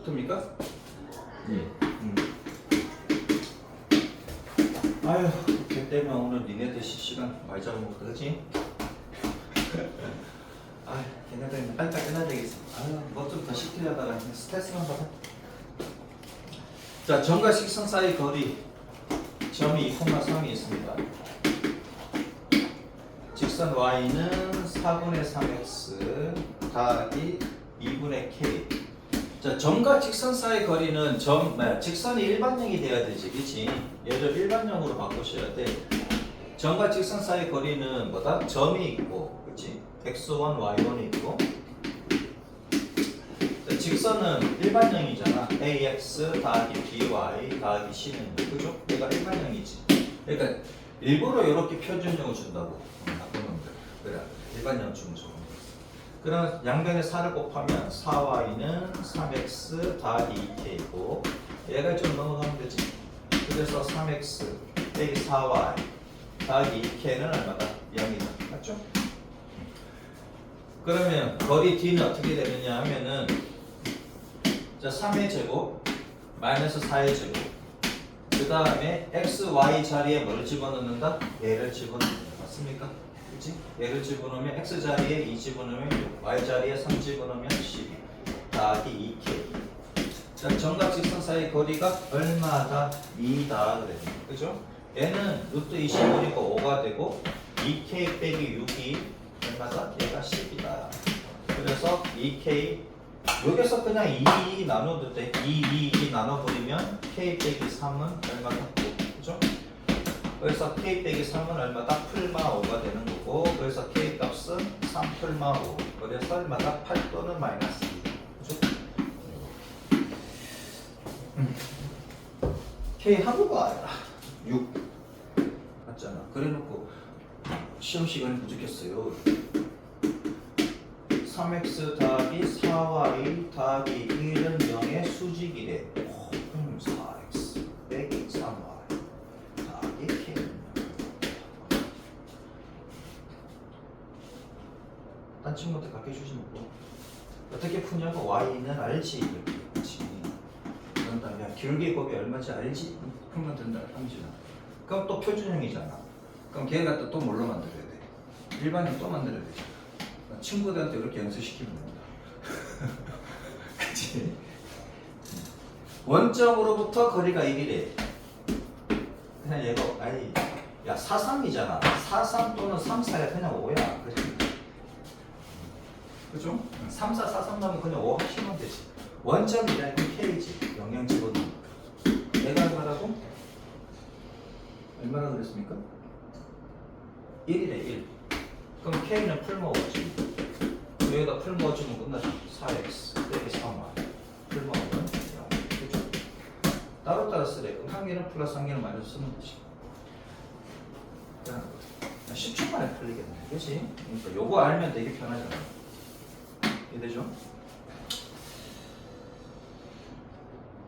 붙습니까? 예. 아휴, 걔 때문에 오늘 니네들 시간 많이 잡아먹었다, 그치? 아, 걔네들 빨리빨리 끝나야 되겠어. 아유, 뭐 좀 더 시키려다가 스트레스만 받아. 자, 점과 직선 사이 거리 점이 2,3이 있습니다. 직선 y는 4분의 3x 더하기 2분의 k. 자, 점과 직선 사이 거리는 직선이 일반형이 돼야 되지, 그치? 얘를 일반형으로 바꾸셔야 돼. 점과 직선 사이 거리는 뭐다? 점이 있고, 그치? x1, y1이 있고. 자, 직선은 일반형이잖아. ax 더하기 by 더하기 c는, 그죠? 얘가 일반형이지. 그러니까 일부러 이렇게 표준형을 준다고. 나쁜 놈들. 그래, 일반형 중조. 그럼 양변에 4를 곱하면 4y는 3x 더하기 2k고 얘가 좀 넘어가면 되지. 그래서 3x 빼기 4y 더하기 2k는 얼마다? 0이다. 맞죠? 그러면 거리 d는 어떻게 되느냐 하면은 자 3의 제곱 마이너스 4의 제곱 그 다음에 x, y 자리에 뭘 집어넣는다? 얘를 집어넣는다. 맞습니까? 그치? 얘를 집어넣으면 x 자리에 2 집어넣으면 6, y 자리에 3 집어넣으면 12 더하기 2k. 자, 점과 직선 사이 거리가 얼마다? 2다 그래요. 그죠? 얘는 루트 25니까 5가 되고 2k 빼기 6이 얼마다? 얘가 10이다. 그래서 2k 여기서 그냥 2 나눠도 돼. 2 나눠버리면 k 빼기 3은 얼마다? 그죠? 그래서 k 빼기 3은 얼마다? 풀마 5가 되는 거고 그래서 k 값은 3 풀마 5 그래서 얼마다? 8 또는 마이너스 2 그죠? k 한국어 알아 6 맞잖아. 그래놓고 시험 시간이 부족했어요. 3x 더하기 4y 더하기 1은 0의 수직이래. 그럼 4x 빼기 3y 더하기 k는 딴 친구한테 가르쳐 주지 말고 어떻게 푸냐고. y는 알지. 이렇게 그렇지. 그런 다음에 야, 기울기곱이 얼마인지 알지? 그만 된다. 함지나. 그럼 또 표준형이잖아. 그럼 걔 갖다 또 뭘로 만들어야 돼? 일반형 또 만들어야 되잖아. 친구들한테 이렇게 연습시키면 된다. 그치? 원점으로부터 거리가 1이래. 그냥 얘가 아니 야 43이잖아. 43 또는 34야 그냥 5야. 그래. 그죠? 3, 4, 4, 3 나면 그냥 5 하시면 되지. 원점이라 이 K지. 영양 집어넣는 얘가 얼마라고? 얼마나 그랬습니까? 1이래 1. 그럼 K는 풀 먹었지. 여기다 풀 먹어주면 끝나죠. 4x 빼기 3y 풀 먹으면 0. 그죠? 따로따로 쓰래. 그럼 한 개는 플러스 한 개는 마이너스 쓰면 되지. 10초 만에 풀리겠네. 그치? 그러니까 요거 알면 되게 편하잖아. 이해되죠?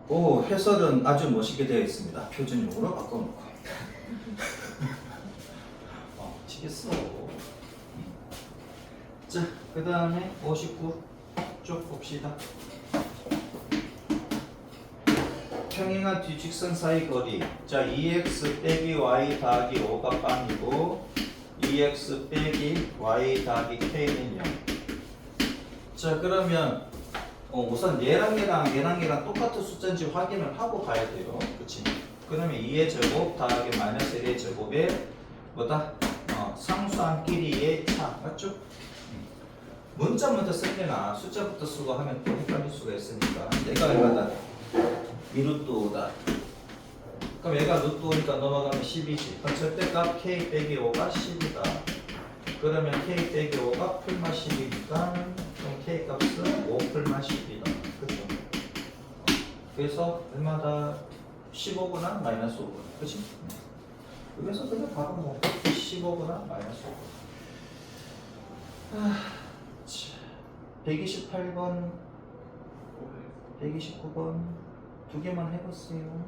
오, 해설은 아주 멋있게 되어 있습니다. 표준용으로 바꿔놓고. 치겠어. 자, 그 다음에 59 쭉 봅시다. 평행한 뒤직선 사이 거리. 자, 2x 빼기 y 더하기 5가 빵이고 2x 빼기 y 더하기 k는 0. 자, 그러면 우선 얘랑 똑같은 숫자인지 확인을 하고 가야 돼요. 그치? 그러면 2의 제곱 더하기 마이너스 1의 제곱에 뭐다? 상수함끼리의 차. 맞죠? 문자 먼저 쓸 때나 숫자부터 쓰고 하면 또 헷갈릴 수가 있으니까 얘가 얼마다? 2루트 5다. 그럼 얘가 루트 5니까 넘어가면 10이지. 그럼 절대값 k 빼기 5가 10이다. 그러면 k 빼기 5가 풀마 10이니까 그럼 k 값은 5 풀마 10이다. 그죠? 그래서 얼마다? 15구나 마이너스 5구나. 그치? 여기서 그냥 바로 뭐 15구나 마이너스 5구나. 128번 129번 두 개만 해봤어요.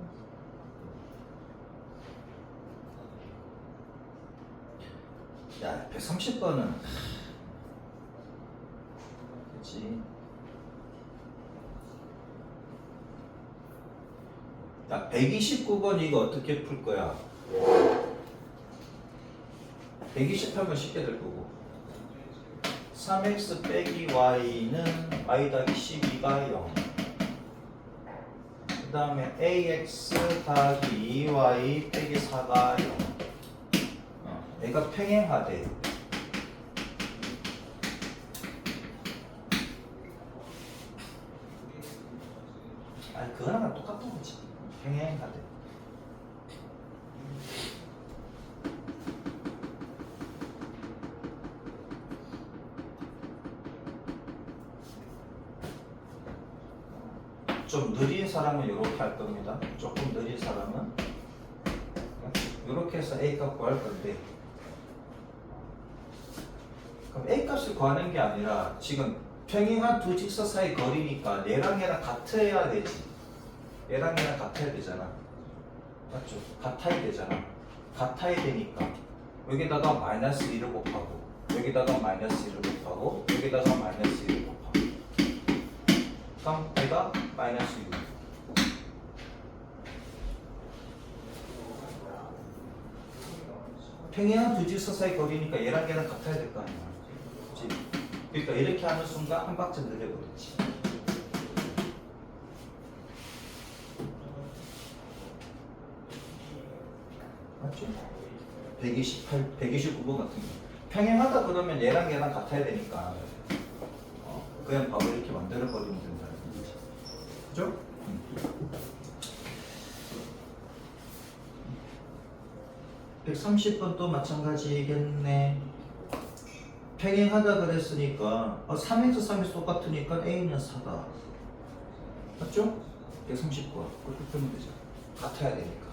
야 130번은 그치 야, 129번 이거 어떻게 풀 거야? 120 하면 쉽게 될 거고 3x 빼기 y는 y 더하기 12가 0 그 다음에 ax 더하기 2y 빼기 4가 0 얘가 평행하대 아니 그거랑 똑같은 거지 평행하대 좀 느린 사람은 이렇게 할 겁니다. 조금 느린 사람은 이렇게 해서 A 값 구할 건데 그럼 A 값을 구하는 게 아니라 지금 평행한 두 직선 사이 거리니까 얘랑 얘랑 같아야 되지. 얘랑 얘랑 같아야 되잖아. 맞죠? 같아야 되잖아. 같아야 되니까 여기다가 마이너스 1을 곱하고 여기다가 마이너스 1을 곱하고 여기다가 마이너스 1을 곱하고 그럼 얘가 마이너스 6 평행한 두 직선 사이 거리니까 얘랑 얘랑 같아야 될 거 아니야 그치? 그러니까 이렇게 하는 순간 한 박자 늘려버리지 맞죠? 129번 같은 거 평행하다 그러면 얘랑 얘랑 같아야 되니까 그냥 밥을 이렇게 만들어 버리면 된다 그죠? 130번도 마찬가지겠네 평행하다 그랬으니까 3x 3x 똑같으니까 a는 4다 맞죠? 130번 그렇게 풀면 되죠 같아야 되니까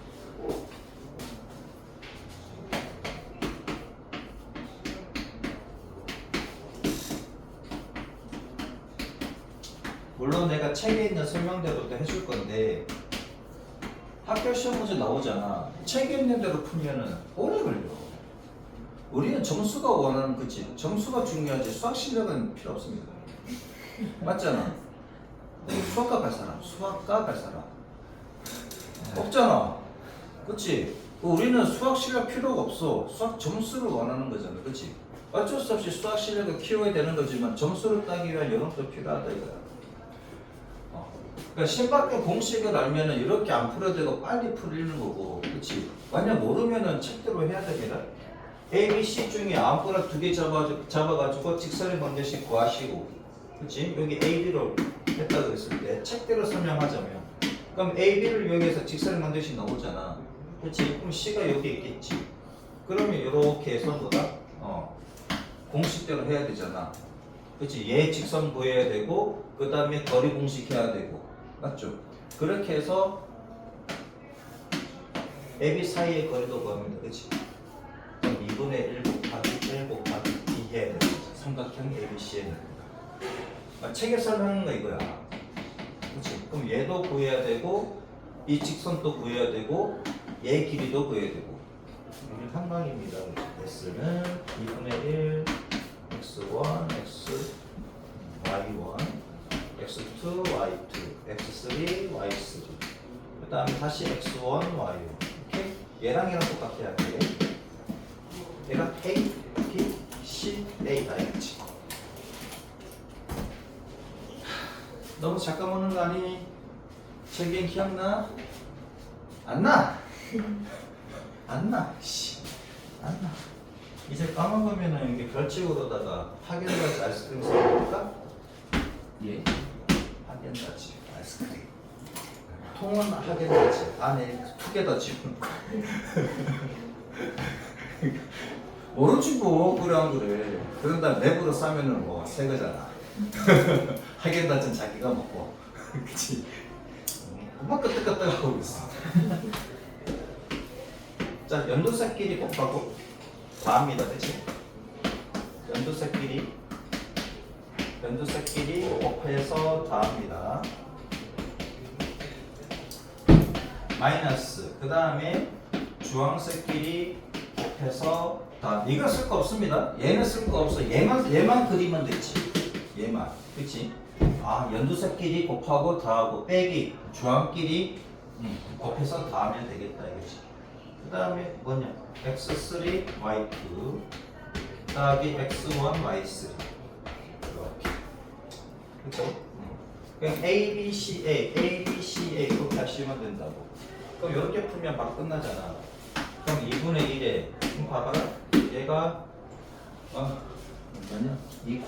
물론 내가 책에 있는 설명대로도 해줄 건데 학교 시험 문제 나오잖아. 책에 있는 대로 풀면은 오래 걸려. 우리는 점수가 원하는 거지. 점수가 중요하지. 수학 실력은 필요 없습니다. 맞잖아. 수학과 갈 사람, 수학과 갈 사람 없잖아. 그렇지? 우리는 수학 실력 필요가 없어. 수학 점수를 원하는 거잖아. 그렇지? 어쩔 수 없이 수학 실력을 키워야 되는 거지만 점수를 따기 위한 영역도 필요하다 이거야. 그러니까 신박한 공식을 알면은 이렇게 안 풀어도 되고 빨리 풀리는 거고, 그렇지? 만약 모르면은 책대로 해야 됩니다. A, B, C 중에 아무거나 두 개 잡아가지고 직선의 방정식 구하시고, 그렇지? 여기 A, B로 했다 그랬을 때 책대로 설명하자면, 그럼 A, B를 이용해서 직선의 방정식 나오잖아, 그렇지? 그럼 C가 여기 있겠지. 그러면 이렇게 해서 뭐다? 공식대로 해야 되잖아. 그렇지? 얘 직선 구해야 되고, 그 다음에 거리 공식 해야 되고. 맞죠? 그렇게 해서 AB 사이의 거리도 구합니다. 그치? 그럼 2분의 1 곱하기 1 곱하기 B 해야 되는 거지. 삼각형 ABC에 책에 설명한 거 이거야. 그치? 그럼 얘도 구해야 되고 이 직선도 구해야 되고 얘 길이도 구해야 되고 여기 한방입니다. S는 2분의 1 X1 X Y1 x2, y2, x3, y3 그 다음에 다시 x1, y1 이렇게 얘랑 얘랑 똑같아야 돼 얘가 A, B, C, A다 이거지 너무 잠깐 오는 거 아니? 책임 기억나? 안 나? 안 나? 안 나 이제 까먹으면은 이게 별칙으로다가 하겐다즈 아이스크림 사볼까? 예 하겐다즈 아이스크림 통은 하겐다즈 안에 투게더 지금 모르지 뭐 그래 안 그래 그런 다음 랩으로 싸면은 뭐 새 거잖아 하겐다즈는 자기가 먹고 그치 금방 끄떡끄떡 하고 있어 자 연두색끼리 곱하고 다합니다 그치 연두색끼리 곱해서 다합니다. 마이너스 그 다음에 주황색끼리 곱해서 다. 이거 쓸 거 없습니다. 얘는 쓸 거 없어. 얘만 그리면 되지. 얘만 그치? 연두색끼리 곱하고 다하고 빼기 주황끼리 곱해서 다 하면 되겠다 이거지. 그 다음에 뭐냐? x3 y2 더하기 x1 y3 이렇게. 그쵸? 그냥 a, b, c, a, a, b, c, a 이렇게 하시면 된다고. 그럼 이렇게 풀면 막 끝나잖아. 그럼 2분의 1에 그럼 봐봐라. 얘가 뭐냐? 2,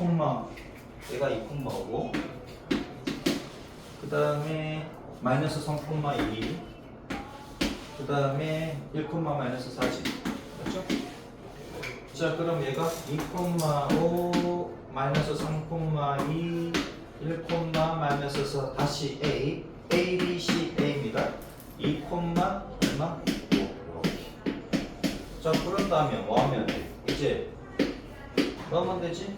얘가 2,5고 그 다음에 마이너스 3,2 그 다음에 1, 마이너스 4지. 맞죠? 자 그럼 얘가 2,5 마이너스 3,2 1, 마이너스 4 다시 a a, b, c, a입니다. 2, 얼마? 5 이렇게. 자 그런 다음에 뭐 하면 돼? 이제 넣으면 되지?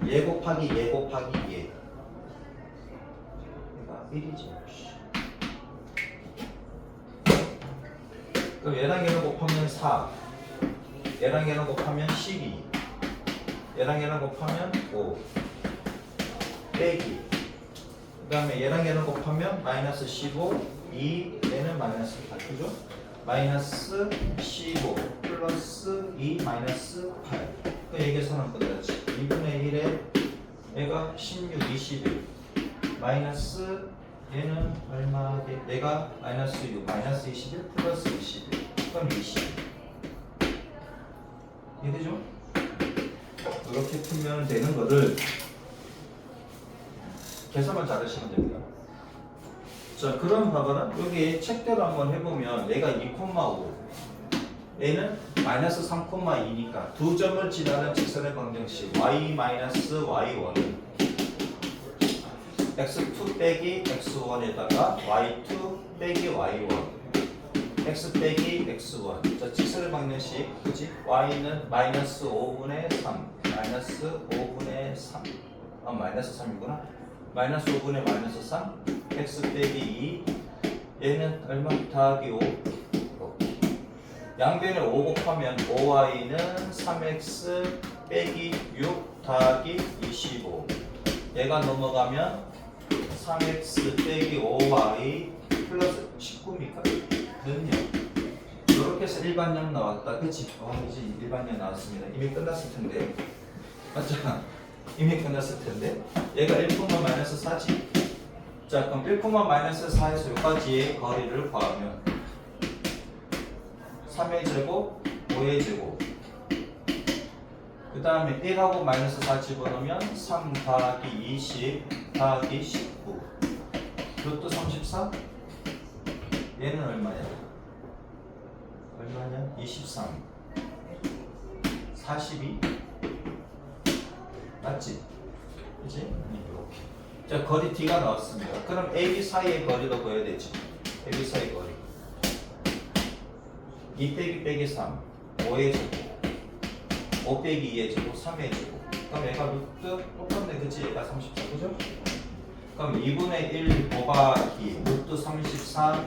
얘 곱하기 얘 곱하기 얘. 그러니까 1이지. 그럼 얘랑 얘랑 곱하면 4. 얘랑 얘랑 곱하면 12. 얘랑 얘랑 곱하면 5. 빼기. 그 다음에 얘랑 얘랑 곱하면 마이너스 15. 2. 얘는 마이너스 8. 그죠? 마이너스 15 플러스 2 마이너스 8. 그 얘기에서는 끝났지. 2분의 1에 얘가 16, 21 마이너스 얘는 얼마? 얘가 마이너스 6 마이너스 21 플러스 21 그럼 20. 이해되죠? 이렇게 풀면 되는 거를 계산만 잘하시면 됩니다. 자 그럼 봐봐라. 여기 책대로 한번 해보면 얘가 2,5 얘는 마이너스 3,2니까 두 점을 지나는 직선의 방정식 y-y1은 x2 빼기 x1에다가 y2 빼기 y1 x 빼기 x1. 자 직선의 방정식 그치? y는 마이너스 5분의 3 마이너스 5분의 3 마이너스 3이구나. 마이너스 5분의 마이너스 3 x 빼기 2 얘는 얼마? 더하기 5 양변에 5 곱하면 5y는 3x 빼기 6 더하기 25 얘가 넘어가면 3x 빼기 5y 플러스 19입니까? 는요 이렇게 해서 일반형 나왔다. 그치? 이제 일반형 나왔습니다. 이미 끝났을 텐데 맞죠? 이미 끝났을 텐데 얘가 1, 마이너스 4지. 자 그럼 1, 마이너스 4에서 여기까지의 거리를 구하면 3의 제곱, 5의 제곱 그 다음에 1하고 마이너스 4 집어넣으면 3 더하기 20 더하기 19 이것도 34 얘는 얼마야? 얼마냐? 23 42 맞지? 그치? 이렇게. 자 거리 D가 나왔습니다. 그럼 AB 사이의 거리도 구해야 되지. AB 사이 거리 2 빼기 빼기 3 5의 제곱 5 빼기 2의 제곱 3의 제곱 그럼 얘가 루트 똑같네 그치? 얘가 34 그죠? 그럼 2분의 1 곱하기 루트 34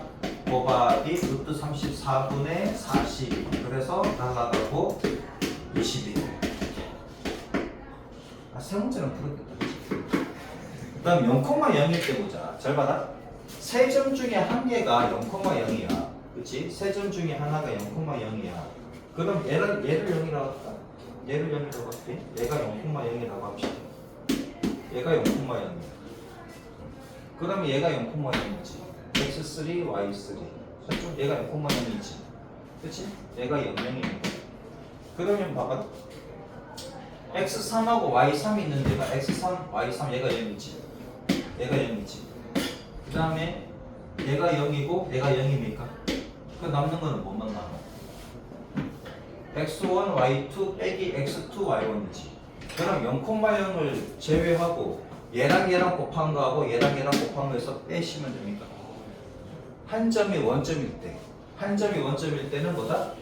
곱하기 루트 34분의 40 그래서 나가고 21 세 문제는 풀었겠다. 그 다음 0,0일 때 보자. 잘 봐라. 세 점 중에 한 개가 0,0이야. 그치? 세 점 중에 하나가 0,0이야. 그럼 얘를 0이라고 할까? 얘를 0이라고 할게. 얘가 0,0이라고 합시다. 얘가 0,0이야. 그러면 얘가 0,0이지. x3, y3. 저쪽 얘가 0,0이지. 그치? 얘가 0,0입니다. 그러면 봐봐. x3하고 y3 있는 데가 x3, y3 얘가 0이지. 얘가 0이지. 그 다음에 얘가 0이고 얘가 0입니까? 그 남는 거는 뭐만 남아? x1, y2 빼기 x2, y1이지. 그럼 0,0을 제외하고 얘랑 얘랑 곱한 거하고 얘랑 얘랑 곱한 거에서 빼시면 됩니까? 한 점이 원점일 때. 한 점이 원점일 때는 뭐다?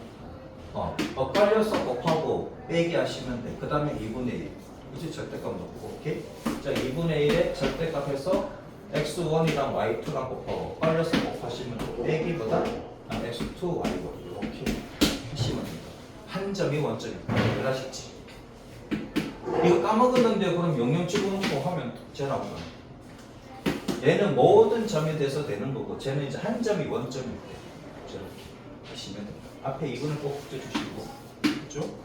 엇갈려서 곱하고 빼기 하시면 돼. 그 다음에 2분의 1. 이제 절대값 넣고, 오케이? 자, 2분의 1에 절대값에서 x1이랑 y2랑 곱하고 엇갈려서 곱하시면 돼. 빼기보다 x2, y1 이렇게 하시면 됩니다. 한 점이 원점입니다. 이해하셨지? 이거 까먹었는데 그럼 영영 집어넣고 하면 되나 보다. 얘는 모든 점에 대해서 되는 거고 쟤는 이제 한 점이 원점일 때 저렇게 하시면 됩니다. 앞에 이거는 꼭 붙여주시고 그렇죠?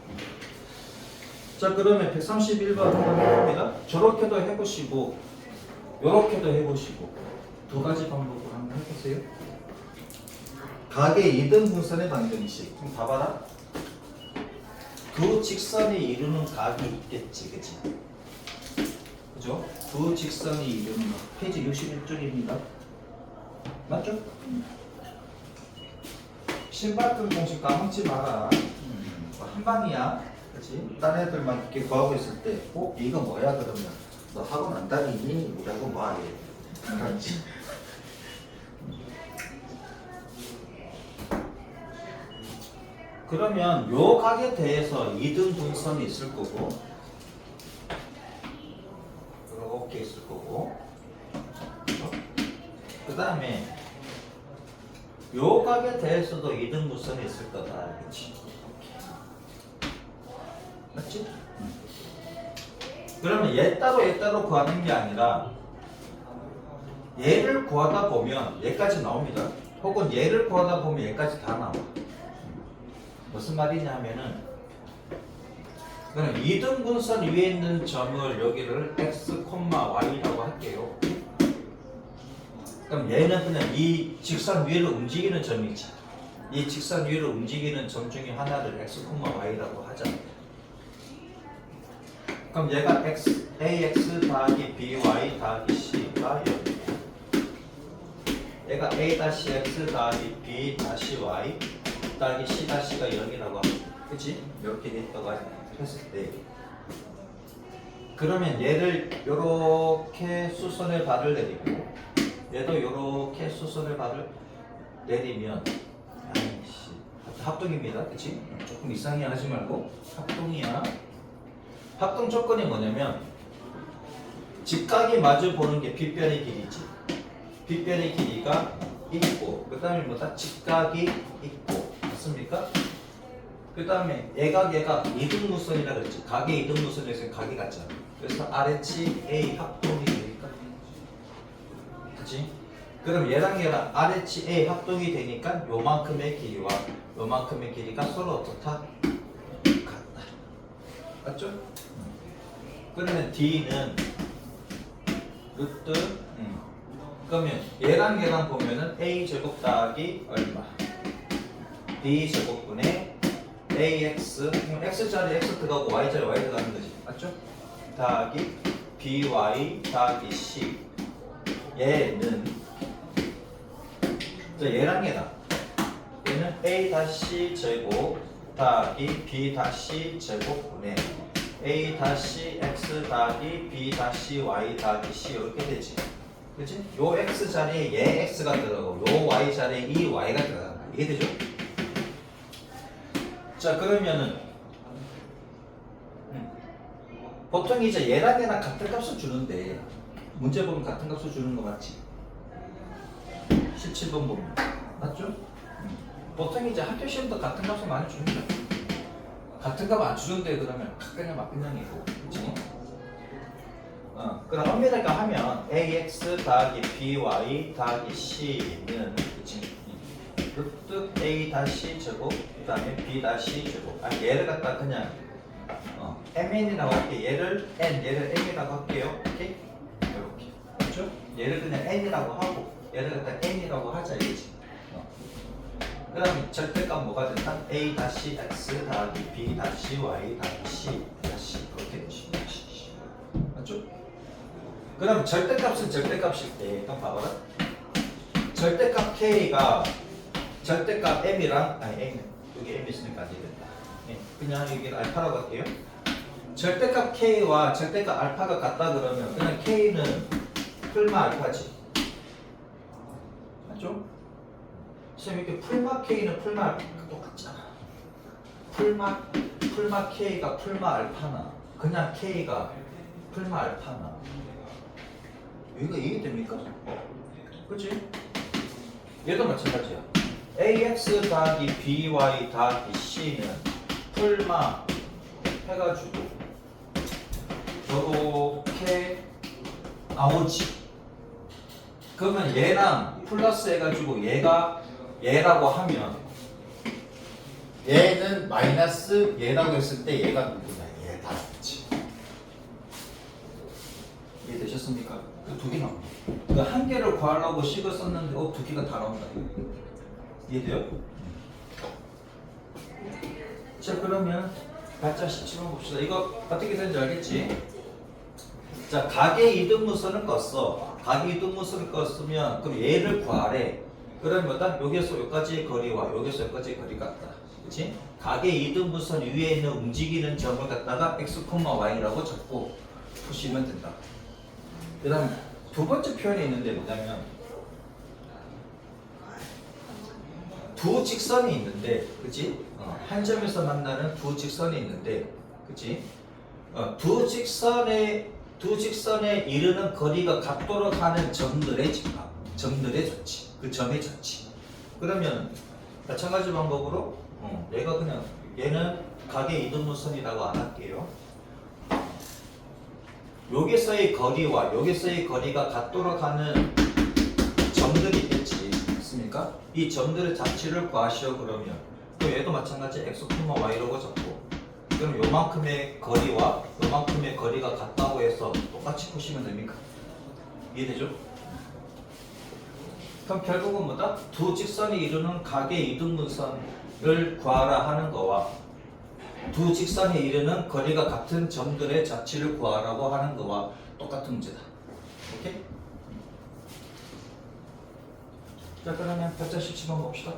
자 그러면 131번 한번 해봅니다. 저렇게도 해보시고 요렇게도 해보시고 두 가지 방법으로 한번 해보세요. 각의 2등 분선의 방정식 좀 봐봐라. 두 직선이 이루는 각이 있겠지 그치? 그죠? 두 직선이 이루는 각 페이지 61쪽입니다. 맞죠? 신발끈 공식 까먹지 마라. 한 방이야. 그치? 딴 애들만 이렇게 구하고 있을 때 이거 뭐야 그러면 너 학원 안 다니니? 우리하고 뭐하래? 그렇지? 그러면 요 각에 대해서 2등 분선이 있을 거고 이렇게 있을 거고 그 다음에 요 각에 대해서도 2등 분선이 있을 거다 알겠지? 맞지? 그러면 얘 따로 구하는 게 아니라 얘를 구하다 보면 얘까지 나옵니다. 혹은 얘를 구하다 보면 얘까지 다 나와. 무슨 말이냐면은 그럼 2등 분선 위에 있는 점을 여기를 x, y라고 할게요. 그럼 얘는 그냥 이 직선 위를 움직이는 점이지. 이 직선 위를 움직이는 점 중에 하나를 x, y라고 하자. 그럼 얘가 ax 더하기 by 더하기 c가 0이고 얘가 a-x 더하기 b-y 더하기 c가 0이라고 하면 그치? 이렇게 됐다고 했을 때 그러면 얘를 요렇게 수선의 발을 내리고 얘도 요렇게 수선의 발을 내리면 아이씨 합동입니다 그치? 조금 이상해 하지 말고 합동이야. 합동 조건이 뭐냐면 직각이 마주 보는 게 빗변의 길이지. 빗변의 길이가 있고 그 다음에 뭐다? 직각이 있고 맞습니까? 그 다음에 얘가 2등 무선이라 그랬지. 각의 2등 무선에서 각이 같잖아. 그래서 RH A 합동이 되니까 그치? 그럼 얘랑 RH A 합동이 되니까 요만큼의 길이와 요만큼의 길이가 서로 어떻다? 같다. 맞죠? 그러면 D는 루트 그러면 얘랑 보면은 A 제곱 더하기 얼마? B 제곱분의 AX X자리 X 들어가고 Y자리 Y 들어가는 거지 맞죠? 더하기 BY 더하기 C 얘는 얘랑 얘는 A 다시 제곱 더하기 B 다시 제곱분의 A 다시 X 더하기 B 다시 Y 더하기 C 이렇게 되지 그치? 요 X 자리에 얘 X가 들어가고 요 Y 자리에 이 Y가 들어가는 거야 이게 되죠? 자 그러면은 보통 이제 얘랑 같은 값을 주는데 문제 보면 같은 값을 주는 거 맞지? 17번 보면 맞죠? 보통 이제 학교 시험도 같은 값을 많이 줍니다. 같은 값 안 주는데 그러면 그냥 막그냥이고 그치? 그럼 엄밀하게 하면 ax 더하기 by 더하기 c는 그치? 루트 a 다시 제곱 그 다음에 b 다시 제곱 얘를 갖다 그냥 mn이라고 할게 얘를 n이라고 할게요 오케이? 이렇게 그렇죠? 얘를 그냥 n이라고 하고 얘를 갖다 n이라고 하자 이거지 그 다음에 절대값 뭐가 된다? a 다시 x 더하기 b 다시 y 더하기 c 다시 그렇게 되시면 맞죠? 그 다음 절대값은 절대값일 때 일단 봐봐라 절대값 k가 절대값 m이랑 m 여기 m 있으니까 안 되겠다 그냥 여기 알파라고 할게요 절대값 k와 절대값 알파가 같다 그러면 그냥 k는 풀마 알파지 맞죠? 선생님 이렇게 풀마 k는 풀마 알파가 똑같잖아 풀마 k가 풀마 알파나 그냥 k가 풀마 알파나 여기가 이해됩니까? 그치? 얘도 마찬가지야 ax 더하기 by 더하기 c는 풀마 해가지고 이렇게 나오지 그러면 얘랑 플러스 해가지고 얘라고 하면 얘는 마이너스 얘라고 했을 때 얘가 누구냐? 얘다 그렇지. 이해되셨습니까? 그 두 개 나옵니다. 그 한 개를 구하려고 식을 썼는데 두 개가 다 나온다. 이해돼요? 자 그러면 발자 17번 봅시다. 이거 어떻게 되는지 알겠지? 자 가계 이등분선을 껐어. 가계 이등분선을 껐으면 그럼 얘를 구하래. 그러면 여기서 여기까지의 거리와 여기서 여기까지의 거리가 같다. 그렇지? 가계 이등분선 위에 있는 움직이는 점을 갖다가 x, y라고 잡고 푸시면 된다. 그 다음 두 번째 표현이 있는데 뭐냐면 두 직선이 있는데 그치? 한 점에서 만나는 두 직선이 있는데 그치? 두 직선에 이르는 거리가 같도록 하는 점들의 집합, 점들의 조치, 그 점의 조치. 그러면 마찬가지 방법으로 내가 그냥 얘는 가계 이등분선이라고 안 할게요. 여기서의 거리와 여기서의 거리가 같도록 하는 점들이 있겠지, 맞습니까? 이 점들의 자치를 구하시오 그러면 또 얘도 마찬가지 x, y라고 잡고 그럼 요만큼의 거리와 요만큼의 거리가 같다고 해서 똑같이 푸시면 됩니까? 이해되죠? 그럼 결국은 뭐다? 두 직선이 이루는 가계 이등분선을 구하라 하는 거와 두 직선이 이르는 거리가 같은 점들의 자치를 구하라고 하는 거와 똑같은 문제다. 오케이? 자 그러면 8.17번 봅시다.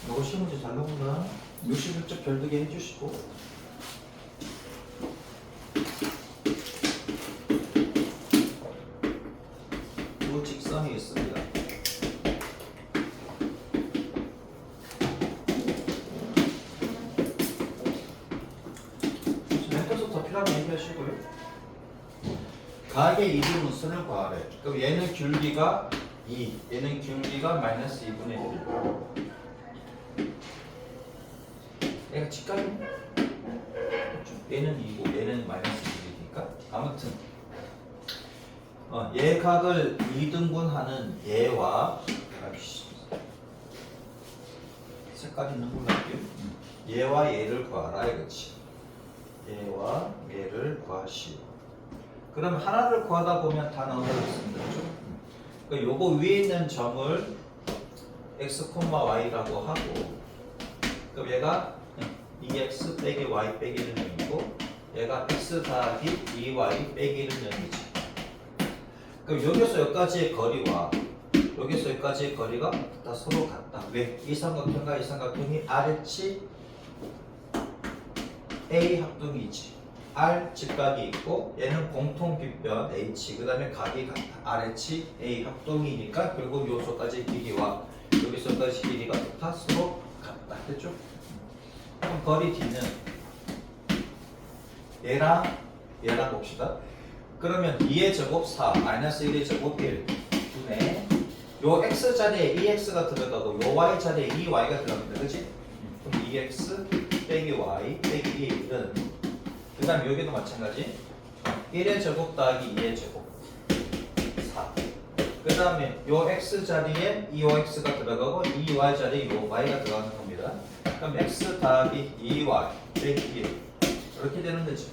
요거 시험 문제 잘 나온다. 61쪽 별두개 해주시고 두 직선이 있습니다. 멘토서 더 필요하면 얘기하시고요. 가계 이등분선을 구하래. 그럼 얘는 길이가 2, 얘는 길이가 마이너스 2분의 1. 얘가 직각이 얘는 2고 얘는 마이너스 1이니까 아무튼 얘 각을 2등분하는 얘와 색깔 있는 걸로 할게요. 얘와 얘를 구하라 이거지. 얘와 얘를 구하시오. 그럼 하나를 구하다 보면 다 나온다고 했습니다. 그러니까 요거 위에 있는 점을 x, y라고 하고 그럼 얘가 2x 빼기 y 빼기 1이고 얘가 x 더하기 2y 빼기 1은 0이지. 그럼 여기서 여기까지의 거리와 여기서 여기까지의 거리가 다 서로 같다. 왜? 이 삼각형과 이 삼각형이 RH A 합동이지. R 직각이 있고 얘는 공통 빗변 H 그 다음에 각이 같다. RH A 합동이니까 결국 요소까지 길이와 여기서까지 길이가 다 서로 같다. 됐죠? 그럼 거리 D는 얘랑 봅시다. 그러면 2의 제곱 4 마이너스 1의 제곱 1 분의 요 x 자리에 2x가 들어가고 요 y 자리에 2y가 들어갑니다. 그치? 그럼 2x 빼기 y 빼기 1은 그 다음에 여기도 마찬가지 1의 제곱 더하기 2의 제곱 4 그 다음에 요 x 자리에 2x가 들어가고 2y 자리에 요 y가 들어가는 겁니다. 그럼 x 더하기 2y 빼기 1 이렇게 되는 거지.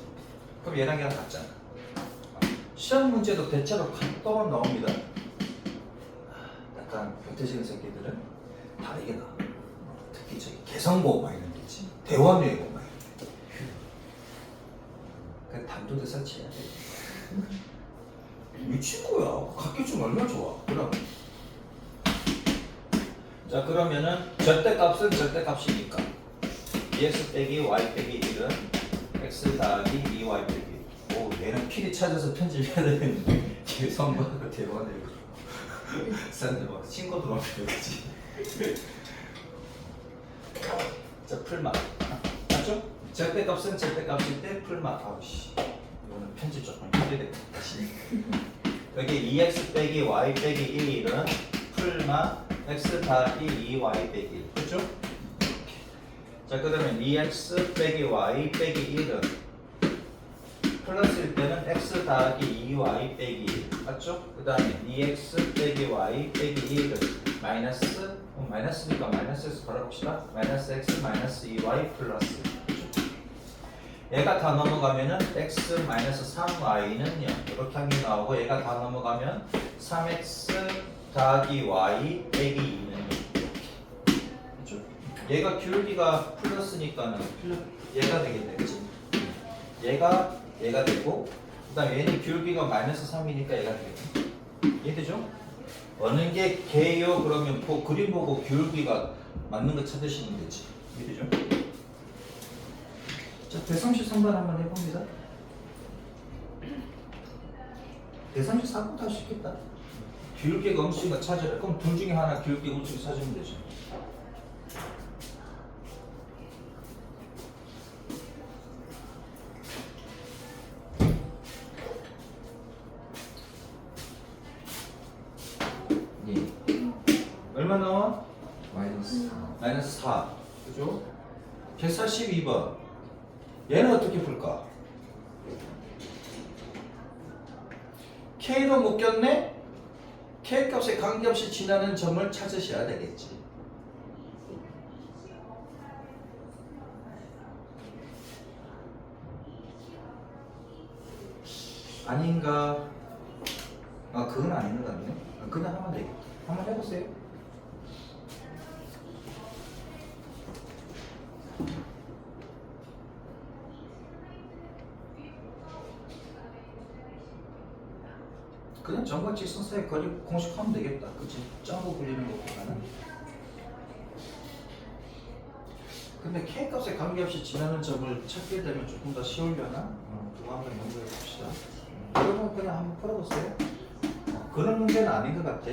그럼 얘랑 얘랑 같잖아. 시험 문제도 대체로 같도록 나옵니다. 약간 변태적인 새끼들은 다르게 나와. 특히 저기 개성고 막 이런 게 있지. 대원외고 막 이런 게. 그냥 단도대 설치해야 돼. 미친 거야. 각기좀 얼마나 좋아. 그럼. 자 그러면은 절대값은 절대값이니까 2x 빼기 y 빼기 1은 x 더하기 2y 빼기 1. 오, 얘는 필히 찾아서 편집해야 되는데 개성과그 대원외고 사람들 막 신고 들어오면 되지. 자 풀맛 맞죠? 절대값은 절대값일 때 풀맛. 아우씨 이거는 편집 조금 힘들겠다. 다시 여기 2x 빼기 y 빼기 1은 풀맛 x 더하기 2y 빼기 1 그렇죠? 자, 그러면 2x 빼기 y 빼기 1은 플러스일 때는 x 더하기 2y 빼기 1 맞죠? 그 다음에 2x 빼기 y 빼기 1은 마이너스니까 마이너스에서 걸어봅시다. 마이너스 x 마이너스 2y 플러스 얘가 다 넘어가면은 x 마이너스 3y는 0 이렇게 한 게 나오고 얘가 다 넘어가면 3x 더하기 y 빼기 2는 0 그렇죠? 얘가 기울기가 플러스니까는 얘가 되겠네 그치? 얘가 되고 그 다음에 얘는 기울기가 마이너스 3이니까 얘가 되겠네 이해되죠? 어느 게 개요 그러면 그림 보고 기울기가 맞는 거 찾으시면 되지 이해되죠? 자, 대33번 한번 해봅니다. 대34보다 쉽겠다. 기울기가 음수인 거 찾으라. 그럼 둘 중에 하나 기울기 음수 찾으면 되죠. 예. 얼마 나와? 마이너스 4. 그죠? 142번. 얘는 어떻게 풀까? K로 묶였네? K 값에 관계없이 지나는 점을 찾으셔야 되겠지. 아닌가? 그건 아닌 것 같네. 그냥 하면 되겠다. 한번 해보세요. 그냥 점과 직선 사이 거리 공식하면 되겠다. 그치? 점으로 불리는 것보다는. 근데 K 값에 관계없이 지나는 점을 찾게 되면 조금 더 쉬우려나? 그거 한번 연구해 봅시다. 그러면 그냥 한번 풀어보세요. 그런 문제는 아닌 것 같아.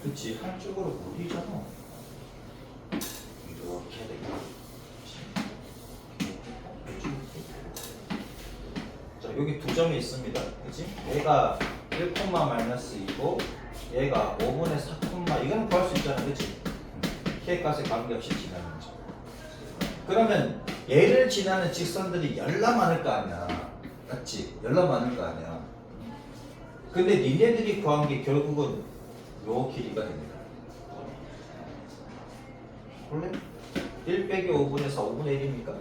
그치, 한쪽으로 몰리잖아. 이렇게 해야 되겠다. 자, 여기 두 점이 있습니다. 그치? 얘가 1, 마이너스 2고 얘가 5분의 4, 이거는 구할 수 있잖아. 그치? K 값에 관계없이 지나는 점. 그러면 얘를 지나는 직선들이 열나 많을 거 아니야. 맞지? 열나 많을 거 아니야. 근데 니네들이 구한 게 결국은 요 길이가 됩니다. 원래 1 빼기 5분의 4, 5분의 1입니까?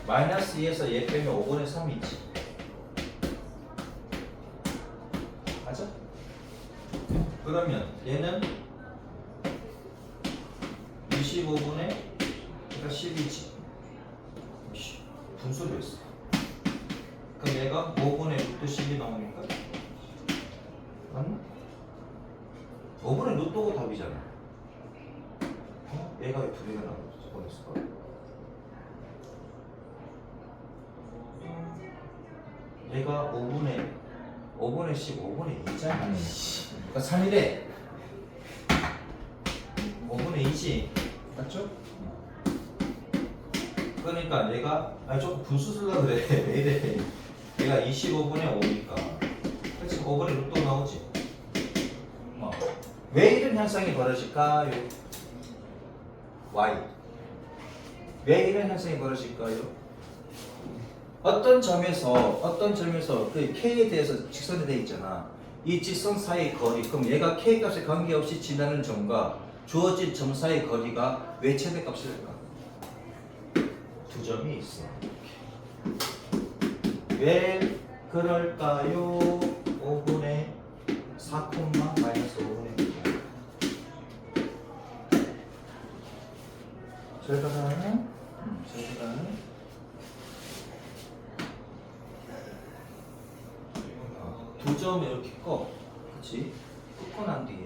마이너스 2에서 얘 빼면 5분의 3이지. 맞아? 그러면 얘는 25분의 그러니까 10이지. 분수로 했어. 그럼 얘가 5분의 루트 10이 나오니까 맞나? 5분의 루트가 답이잖아. 얘가 왜 두 개가 나왔을까? 얘가 5분의 10, 5분의 2잖아. 그러니까 3이래. 5분의 2지. 맞죠? 그러니까 얘가 조금 분수 쓰려고 그래. 왜 이래? 얘가 25분의 5니까 그래서 5분의 루트 나오지. 왜 이런 현상이 벌어질까요? Y. 왜 이런 현상이 벌어질까요? 어떤 점에서 그 K에 대해서 직선이 돼 있잖아. 이 직선 사이의 거리, 그럼 얘가 K 값에 관계없이 지나는 점과 주어진 점 사이의 거리가 왜 최대값일까? 두 점이 있어. 왜 그럴까요? 5분의 4, 마이너스 5분의 2. 저희가 두 점 이렇게 꺼. 그치? 끄고 난 뒤에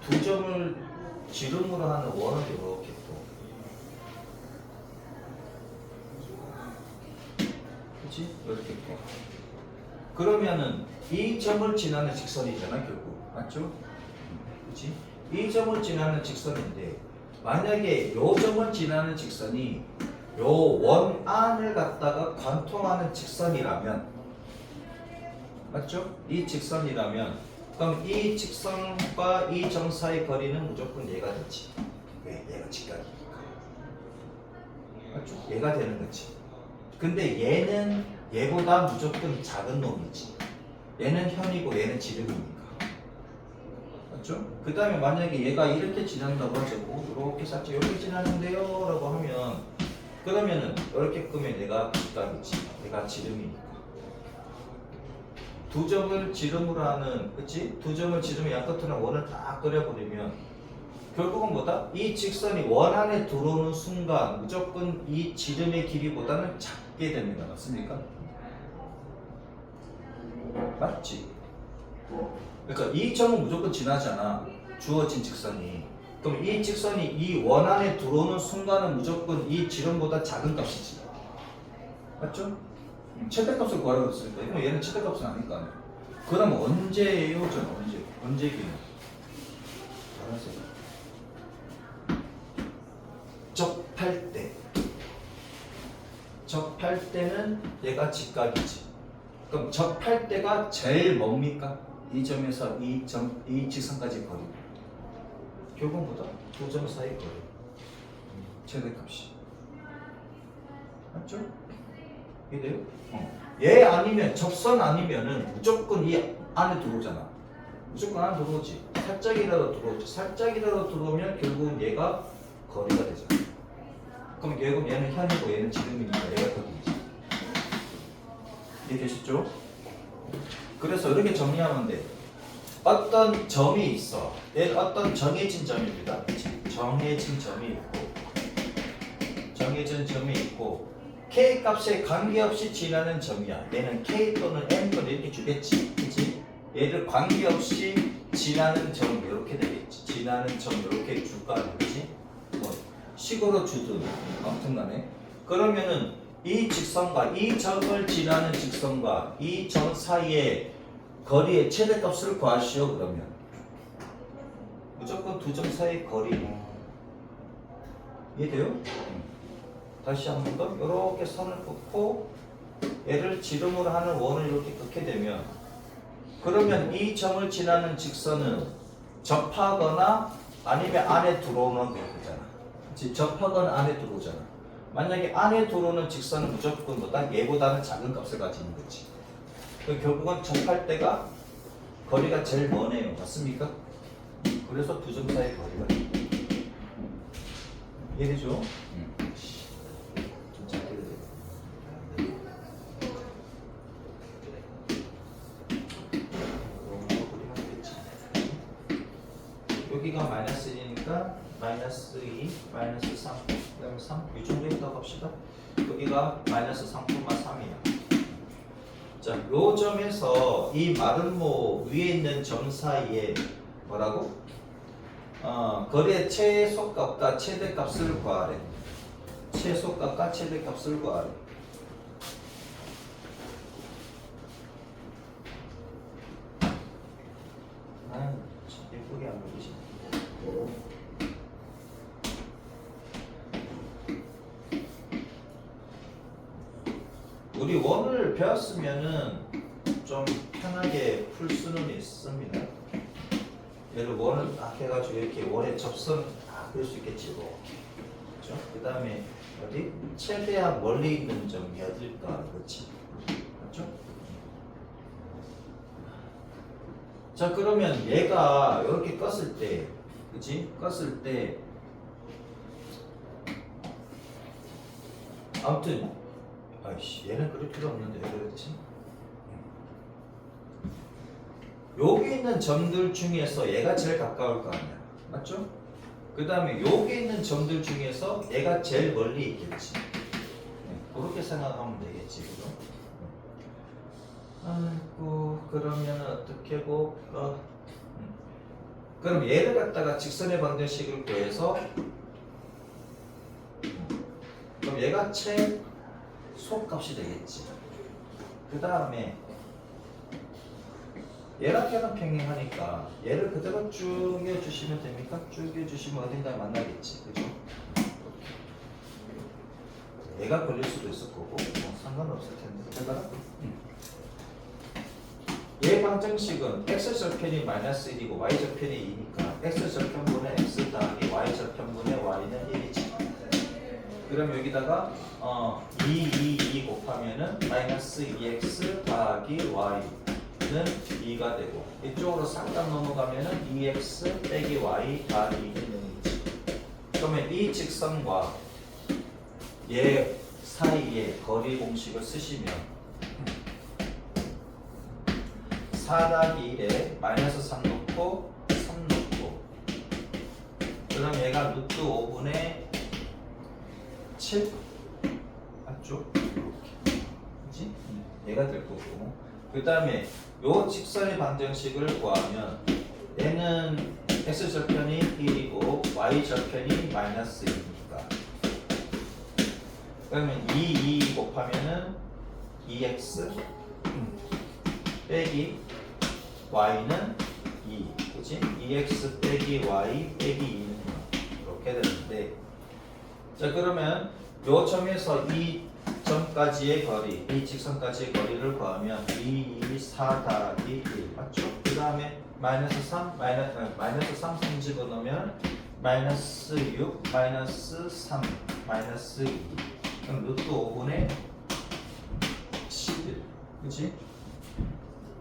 두 점을 지름으로 하는 원을 이렇게 또. 그치? 이렇게 꺼. 그러면은 이 점을 지나는 직선이잖아, 결국. 맞죠? 그치? 이 점을 지나는 직선인데, 만약에 요 점을 지나는 직선이 요 원 안을 갖다가 관통하는 직선이라면, 맞죠? 이 직선이라면, 그럼 이 직선과 이 점 사이 거리는 무조건 얘가 되지. 왜? 얘가 직각이니까. 맞죠? 얘가 되는 거지. 근데 얘는 얘보다 무조건 작은 놈이지. 얘는 현이고 얘는 지름이니까. 맞죠? 그 다음에 만약에 얘가 이렇게 지난다고 하자고, 이렇게 살짝 이렇게 지나는데요 라고 하면, 그러면은 이렇게 끄면 얘가 직각이지. 얘가 지름이니까. 두 점을 지름으로 하는, 그치? 두 점을 지름의 양끝으로 원을 다 그려버리면 결국은 뭐다? 이 직선이 원 안에 들어오는 순간 무조건 이 지름의 길이보다는 작게 됩니다. 맞습니까? 맞지? 그러니까 이 점은 무조건 지나잖아. 주어진 직선이. 그럼 이 직선이 이 원 안에 들어오는 순간은 무조건 이 지름보다 작은 값이지. 맞죠? 최대값을 구하라고 했으니까 그럼 얘는 최대값은 아닐 거 아니야. 그럼 언제예요? 저는 언제기는? 알았어요. 접할 때는 얘가 직각이지. 그럼 접할 때가 제일 뭡니까? 이 점에서 이 직선까지 거리. 결국보다 두 점 사이 거리. 최대값이. 맞죠? 이래요? 얘 아니면 접선 아니면은 무조건 이 안에 들어오잖아. 무조건 안에 들어오지. 살짝이라도 들어오지. 살짝이라도 들어오면 결국은 얘가 거리가 되잖아. 그럼 결국 얘는 현이고 얘는 지름이니까 얘가 거리지. 이해되셨죠? 그래서 이렇게 정리하면 돼. 어떤 점이 있어. 얘는 어떤 정해진 점입니다. 정해진 점이 있고 K 값에 관계없이 지나는 점이야. 얘는 K 또는 M을 이렇게 주겠지. 그치? 얘를 관계없이 지나는 점 이렇게 되겠지. 지나는 점 이렇게 줄까? 그치? 뭐 식으로 주든 아무튼 간에. 그러면은 이 직선과 이 점을 지나는 직선과 이 점 사이의 거리의 최대값을 구하시오. 그러면 무조건 두 점 사이의 거리. 이해돼요? 다시 한 번 더 이렇게 선을 긋고 얘를 지름으로 하는 원을 이렇게 긋게 되면 그러면 이 점을 지나는 직선은 접하거나 아니면 안에 들어오는 거잖아. 그치? 접하거나 안에 들어오잖아. 만약에 안에 들어오는 직선은 무조건 뭐다? 얘보다는 작은 값을 가지는 거지. 결국은 접할 때가 거리가 제일 머네요. 맞습니까? 그래서 두 점 사이 거리가 이해되죠? 여기가 마이너스 1이니까 마이너스 2, 마이너스 3, 그 다음에 3 이 정도 있다고 합시다. 여기가 마이너스 3,3이야. 자, 요 점에서 이 마름모 위에 있는 점 사이에 뭐라고? 거리의 최소값과 최대값을 구하래. 최소값과 최대값을 구하래. 참 예쁘게 안 보이시네. 우리 원을 배웠으면은 좀 편하게 풀 수는 있습니다. 얘를 원을 딱 해가지고 이렇게 원의 접선 다 그릴 수 있겠지. 그렇죠? 그 다음에 어디? 최대한 멀리 있는 점이 어딜까? 그렇지? 맞죠? 자, 그러면 얘가 이렇게 껐을 때, 그치? 껐을 때, 아무튼, 아이씨, 얘는 그럴 필요 없는데 왜 그랬지? 여기 있는 점들 중에서 얘가 제일 가까울 거 아니야. 맞죠? 그 다음에 여기 있는 점들 중에서 얘가 제일 멀리 있겠지. 그렇게 생각하면 되겠지. 그죠? 아이고 그러면 어떻게 볼까? 그럼 얘를 갖다가 직선의 방정식을 구해서 그럼 얘가 최소값이 되겠지. 그 다음에 얘랑걔랑 평행하니까 얘를 그대로 쭉 이어주시면 됩니까? 쭉 이어주시면 어딘가에 만나겠지. 그죠? 얘가 걸릴 수도 있을 거고 뭐 상관없을 텐데 제가 얘 방정식은 x절편이 마이너스 1이고 y절편이 2니까 x절편분의 x 더하기 y절편분의 y는 1이지. 그럼 여기다가 2 곱하면은 마이너스 2x 더하기 y는 2가 되고 이쪽으로 상단 넘어가면은 2x 빼기 y 더하기 2는 0이지. 그러면 이 직선과 얘 사이에 거리 공식을 쓰시면 4 더하기 1에 마이너스 3 넣고 3 넣고 그럼 얘가 루트 5분의 7 맞죠? 이렇게 그치? 얘가 될 거고 그 다음에 요 직선의 방정식을 구하면 얘는 x절편이 1이고 y절편이 마이너스 2니까 그러면 2 곱하면은 2x 빼기 y는 2 그치? 2x 빼기 y 빼기 2는 이렇게 되는데 자 그러면 요 점에서 이 점까지의 거리 이 직선까지의 거리를 구하면 2, 4 더하기 1 맞죠? 그 다음에 마이너스 3 마이너스 3 집어넣으면 마이너스 6 마이너스 3 마이너스 2 그럼 루트 5분의 11 그치?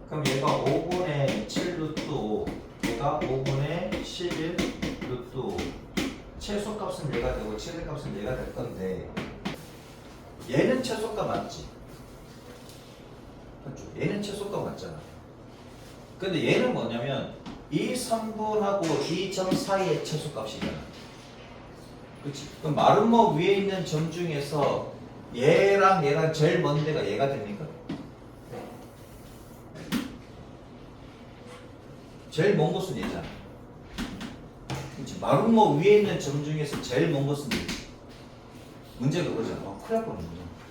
그럼 얘가 5분의 7 루트 5 얘가 5분의 11 루트 5 최소값은 얘가 되고 최대값은 얘가 될 건데 얘는 최소값 맞지? 맞죠? 얘는 최소값 맞잖아. 근데 얘는 뭐냐면 이 3분하고 이 점 사이의 최소값이잖아. 그치? 그럼 마름모 위에 있는 점 중에서 얘랑 얘랑 제일 먼 데가 얘가 됩니까? 제일 먼 곳은 얘잖아. 그치? 마름모 위에 있는 점 중에서 제일 먼 곳은 얘지. 문제가 그거잖아. 큰일 날 뻔했네.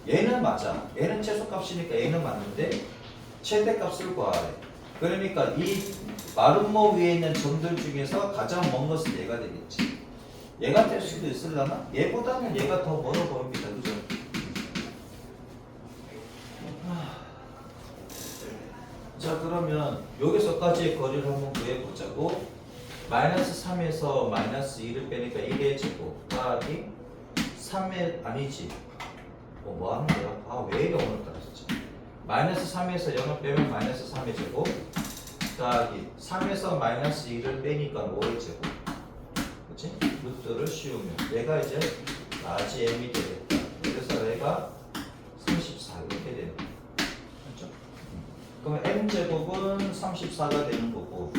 얘는 맞아. 얘는 최소값이니까 얘는 맞는데 최대값을 구하래. 그러니까 이 마름모 위에 있는 점들 중에서 가장 먼 것은 얘가 되겠지. 얘가 될 수도 있으려나? 얘보다는 얘가 더 멀어 보입니다. 그죠? 자 그러면 여기서까지의 거리를 한번 구해보자고. 마이너스 3에서 마이너스 2를 빼니까 1의 제곱 더하기 3의 아니지 뭐 하는 거야? 아 왜 이래 오늘따라 진짜. 마이너스 3에서 0을 빼면 마이너스 3의 제곱 더하기 3에서 마이너스 2를 빼니까 5의 제곱 그치? 루트를 씌우면 얘가 이제 라지 m이 되겠다. 그래서 얘가 34 이렇게 되는 거야. 그렇죠? 그러면 m제곱은 34가 되는 거고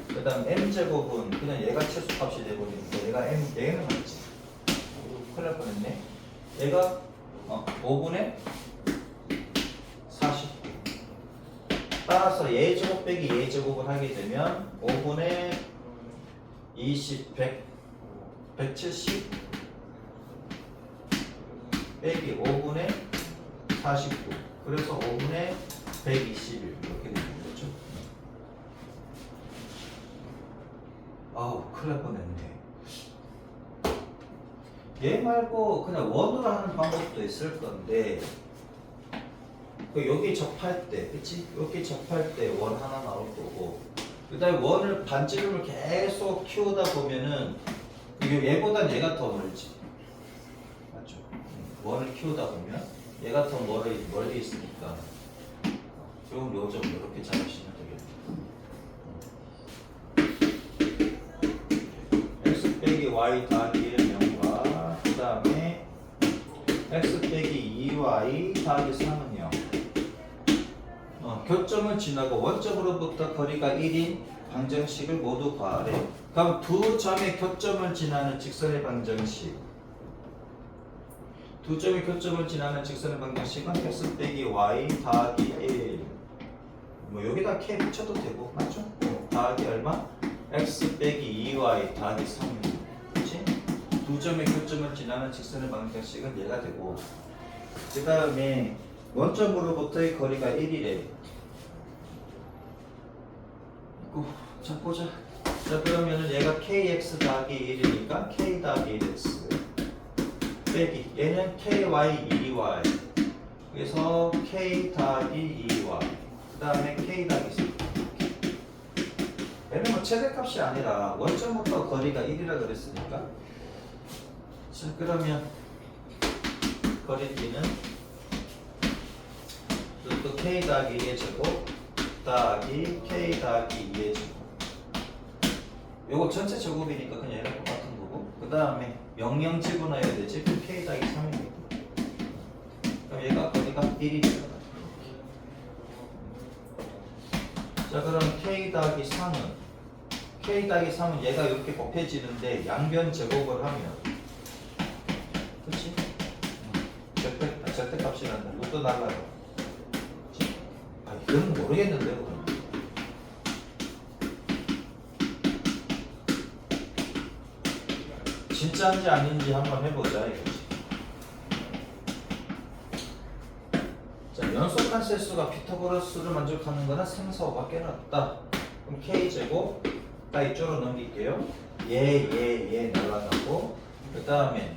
그 다음 m제곱은 그냥 얘가 최소값이 되버리니까 얘가 얘는 맞지. 큰일 날 뻔했네. 얘가 5분의 49 따라서 얘제곱 빼기 얘제곱을 하게 되면 5분의 20 170 빼기 5분의 49 그래서 5분의 121 이렇게 되는 거죠. 아우 큰일 날 뻔했네. 얘 말고 그냥 원으로 하는 방법도 있을 건데 여기 접할 때 그치? 여기 접할 때 원 하나 나올 거고 그 다음에 원을 반지름을 계속 키우다 보면은 얘보단 얘가 더 멀지 맞죠? 원을 키우다 보면 얘가 더 멀리 있으니까 좀 요점 이렇게 잡으시면 되겠다. x 빼기 y 더하기 1은 0과 그 다음에 x 빼기 2y 더하기 3은 0 교점을 지나고 원점으로부터 거리가 1인 방정식을 모두 구하래. 그럼 두 점의 교점을 지나는 직선의 방정식 두 점의 교점을 지나는 직선의 방정식은 x 빼기 y 더하기 1 뭐 여기다 k 붙여도 되고 맞죠? 더하기 얼마? x 빼기 2y 더하기 3이에요. 그치? 두 점의 교점을 지나는 직선의 방정식은 얘가 되고 그 다음에 원점으로부터의 거리가 1이래. 자 보자. 자 그러면은 얘가 kx 더하기 1이니까 k 더하기 1x 빼기 얘는 ky 2y 그래서 k 더하기 2y 그 다음에 k 더하기 3 얘는 뭐 최대값이 아니라 원점부터 거리가 1이라 그랬으니까 자 그러면 거리 D는 또 k 더하기 2의 제곱 더하기 k 더하기 2의 제곱 요거 전체 제곱이니까 그냥 얘랑 똑같은 거고 그 다음에 명령 집어넣어야 되지 그럼 k 더하기 3입니다 그럼 얘가 거리가 1이 되잖아 자 그럼 k 더하기 3은 얘가 이렇게 곱해지는데 양변 제곱을 하면 그치? 절대값이 난다 이것도 날라가 이건 모르겠는데요 그럼 진짜인지 아닌지 한번 해보자 이거지. 자 연속한 세수가 피타고라스를 만족하는 거는 3, 4, 5밖에 없다. 그럼 k제곱 다 이쪽으로 넘길게요. 얘 날라가고 그 다음에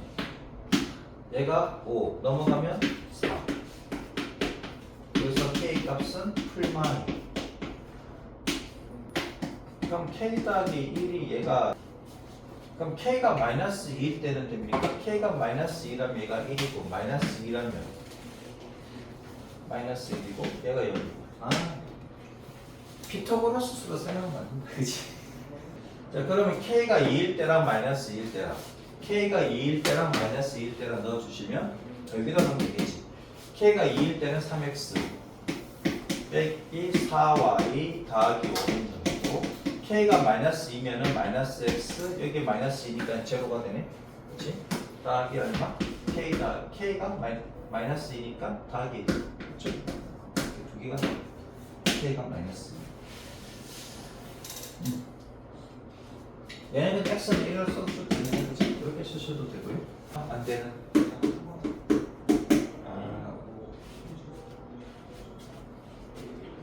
얘가 5 넘어가면 4 그래서 k 값은 풀마이 그럼 k 더하기 1이 얘가 그럼 k가 마이너스 2일 때는 됩니까? k가 마이너스 2라면 얘가 1이고 마이너스 2라면 마이너스 1이고 얘가 0이고 아 피타고라스로 생각나는 그지? 자 그러면 k가 2일 때랑 마이너스 2일 때랑 k가 2일 때랑 마이너스 2일 때랑 넣어주시면 여기다 넣으면 되겠지 k가 2일 때는 3x 빼기 4y 더하기 5는 정도고 k가 마이너스 2면은 마이너스 x 여기 마이너스 2니까 제로가 되네 그치? 더하기 얼마? k가 마이너스 2니까 더하기 그쵸? 두 개가 k가 마이너스 2 얘는 x는 1을 써도 되는 거지 이렇게 쓰셔도 되고요 안 되는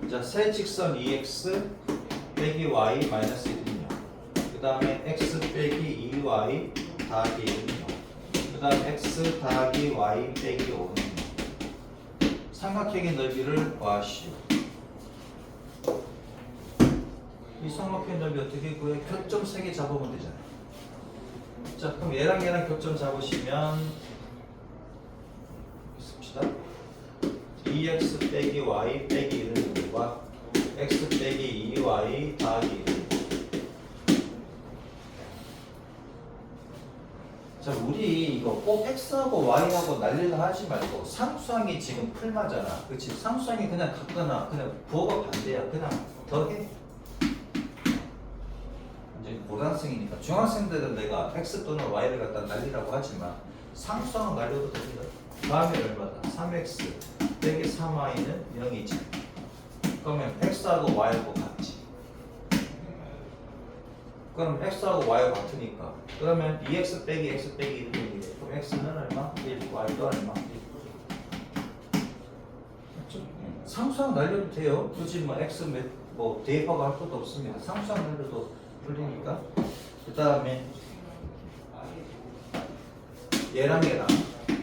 자 세 직선 2x 빼기 y 마이너스 1은요 그 다음에 x 빼기 2y 더하기 1은요 그 다음 x 더하기 y 빼기 5는요 삼각형의 넓이를 구하시오 이 삼각형의 넓이 어떻게 구해? 교점 3개 잡으면 되잖아요 자 그럼 얘랑 교점 잡으시면 씁시다 2x 빼기 y 빼기 1과 x 빼기 2y 더하기 1 자 우리 이거 꼭 x하고 y하고 난리를 하지 말고 상수항이 지금 풀마잖아 그치? 상수항이 그냥 같거나 그냥 부호가 반대야 그냥 더해 이제 고등학생이니까 중학생들은 내가 x 또는 y를 갖다 날리라고 하지만 상수항은 날려도 됩니다 다음에 얼마다? 3x 빼기 3y는 0이지 그러면 x하고 y하고 같지 그럼 x하고 y하고 같으니까 그러면 2x 빼기 x 빼기 1이 돼 그럼 x는 얼마? 1 y도 얼마? 1 맞죠? 상수항 날려도 돼요 굳이 뭐 x 뭐 대입하고 할 것도 없습니다 상수항 날려도 풀리니까 그 다음에 얘랑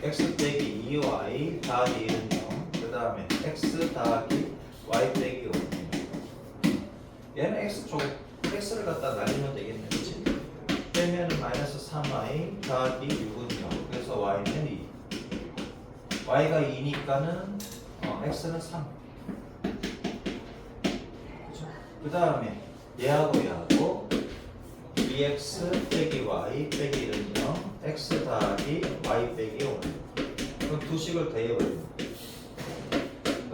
x 빼기 2y 더하기 1은 0 그 다음에 x 더하기 y 빼기 5 얘는 x 쪽 x를 갖다 날리면 되겠네 그치? 빼면은 마이너스 3y 더하기 6은 0 그래서 y는 2 y가 2니까는 x는 3 그쵸? 그 다음에 얘하고 2x 빼기 y 빼기 1은 0 x 더하기 y 빼기 5 그럼 두 식을 더해버립니다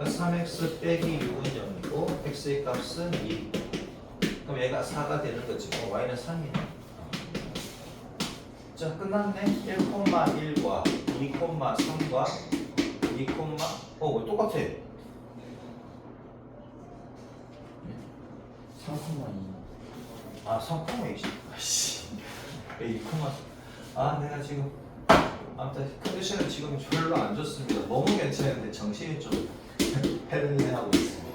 3x 빼기 6은 0이고 x의 값은 2 그럼 얘가 4가 되는 거지 y는 3이네 자 끝났네 1,1과 2,3과 2, 왜 똑같아 3,2. 아 3,20. 아씨. 2,4. 아 내가 지금 아무튼 컨디션은 지금 별로 안 좋습니다. 몸은 괜찮은데 정신이 좀 헤르헤르하고 있습니다.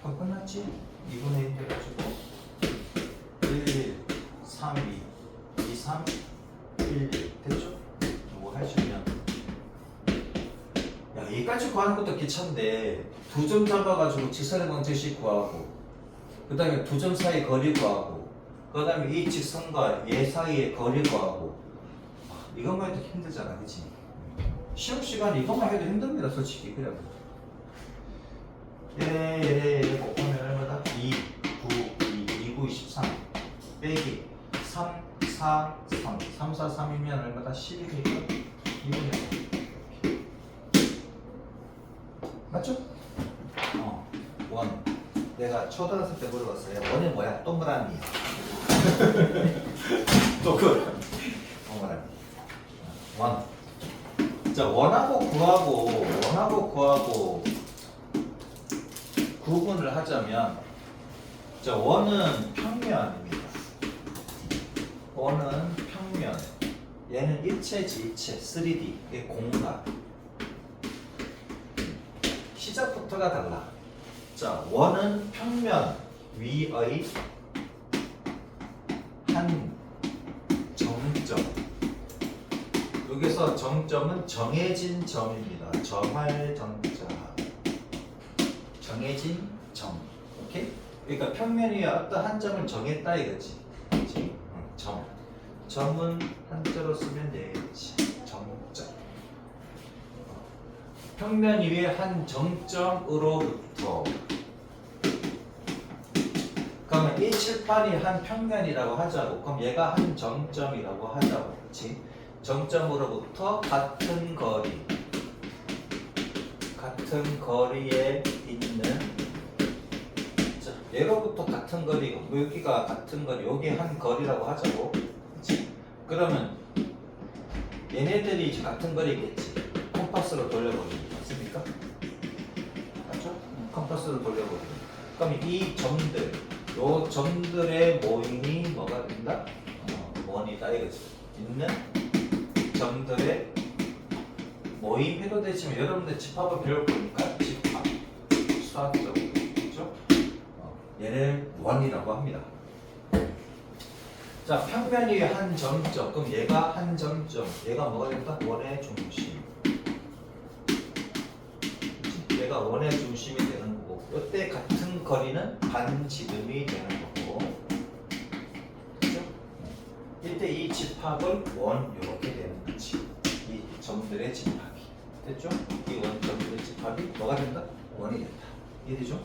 그럼 끝났지? 2분의 1 해가지고 1, 3, 2, 2, 3, 1, 1 됐죠? 이거 하시면 야 여기까지 구하는 것도 귀찮은데 2점 잡아가지고 직선의 방정식 구하고 그 다음에 2점 사이 거리 구하고 그 다음에 이 직선과 얘 사이의 거리 구하고 이것만 해도 힘들잖아 그치? 시험 시간에 이것만 해도 힘듭니다 솔직히 그래 얘 곱하면 얼마다? 2, 9, 2, 9, 13 빼기 3, 4, 3 3, 4, 3이면 얼마다? 11이니까 2분의 1 맞죠? 원 내가 초등학생 때 물어봤어요 원이 뭐야? 동그라미 동그라미 원. 자 원하고 구하고 구분을 하자면 자 원은 평면입니다. 원은 평면. 얘는 입체지 입체 3D 이게 공간. 시작부터가 달라. 자 원은 평면 위의 한 정점. 여기서 정점은 정해진 점입니다. 정할 정자. 정해진 점. 오케이? 그러니까 평면 위에 어떤 한 점을 정했다 이거지. 그렇지? 점. 점은 한자로 쓰면 되겠지. 정점. 평면 위에 한 정점으로부터 그러면 1, 7, 8이 한 평면이라고 하자고. 그럼 얘가 한 정점이라고 하자고. 그렇지? 정점으로부터 같은 거리에 있는 자, 얘로부터 같은 거리고 여기가 같은 거리 여기 한 거리라고 하자고 그치? 그러면 얘네들이 이제 같은 거리겠지 컴파스로 돌려버리는 맞습니까? 맞죠? 컴파스로 돌려버리는 그럼 이 점들 요 점들의 모임이 뭐가 된다? 원이다 이거지 있는 점들의 모임해도 되지만 여러분들 집합을 배울 거니까 집합 수학적으로 그렇죠? 얘를 원이라고 합니다. 자 평면 위에 한 점점 그럼 얘가 한 점점 얘가 뭐가 된다? 원의 중심 얘가 원의 중심이 되는 거고 이때 같은 거리는 반지름이 되는 거고 그렇죠? 이때 이 집합을 원 이렇게 되는 거지 이 점들의 집합이 됐죠? 이 원점들의 집합이 뭐가 된다? 원이 된다 이해되죠?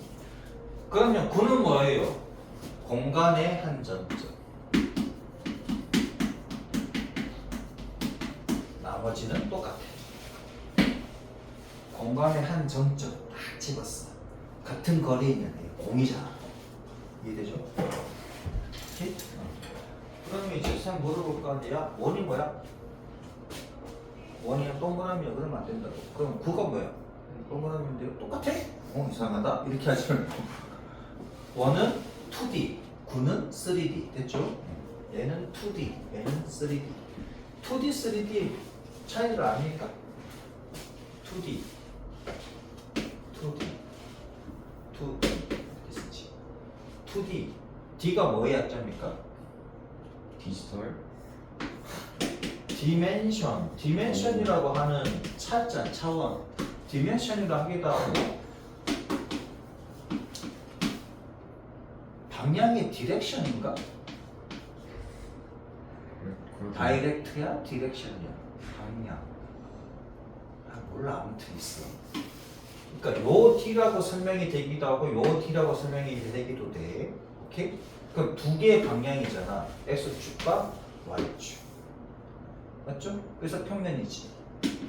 그러면 구는 뭐예요? 공간의 한 점점 나머지는 똑같아 공간의 한 점점 딱 집었어 같은 거리에 있는 애 공이잖아 이해되죠? 오케이? 그러면 이제 쌤 물어볼 거 아니야? 원이 뭐야? 원이야 동그라미야 그러면 안 된다고 그럼 9가 뭐야? 동그라미인데요? 똑같아? 이상하다 이렇게 하지 말고 원은 2D 9는 3D 됐죠? 얘는 2D 얘는 3D 2D 3D 차이를 아니까 2D 2D D가 뭐의 약자입니까? 디지털 디멘션이라고 하는 차자 차원 디멘션이라 하기도 하고 방향의 디렉션인가? 다이렉트야? 디렉션이야? 방향 몰라 아무튼 있어 그러니까 요 D라고 설명이 되기도 하고 요 D라고 설명이 되기도 돼 오케이? 그럼 두 개의 방향이잖아 X축과 Y축 맞죠? 그래서 평면이지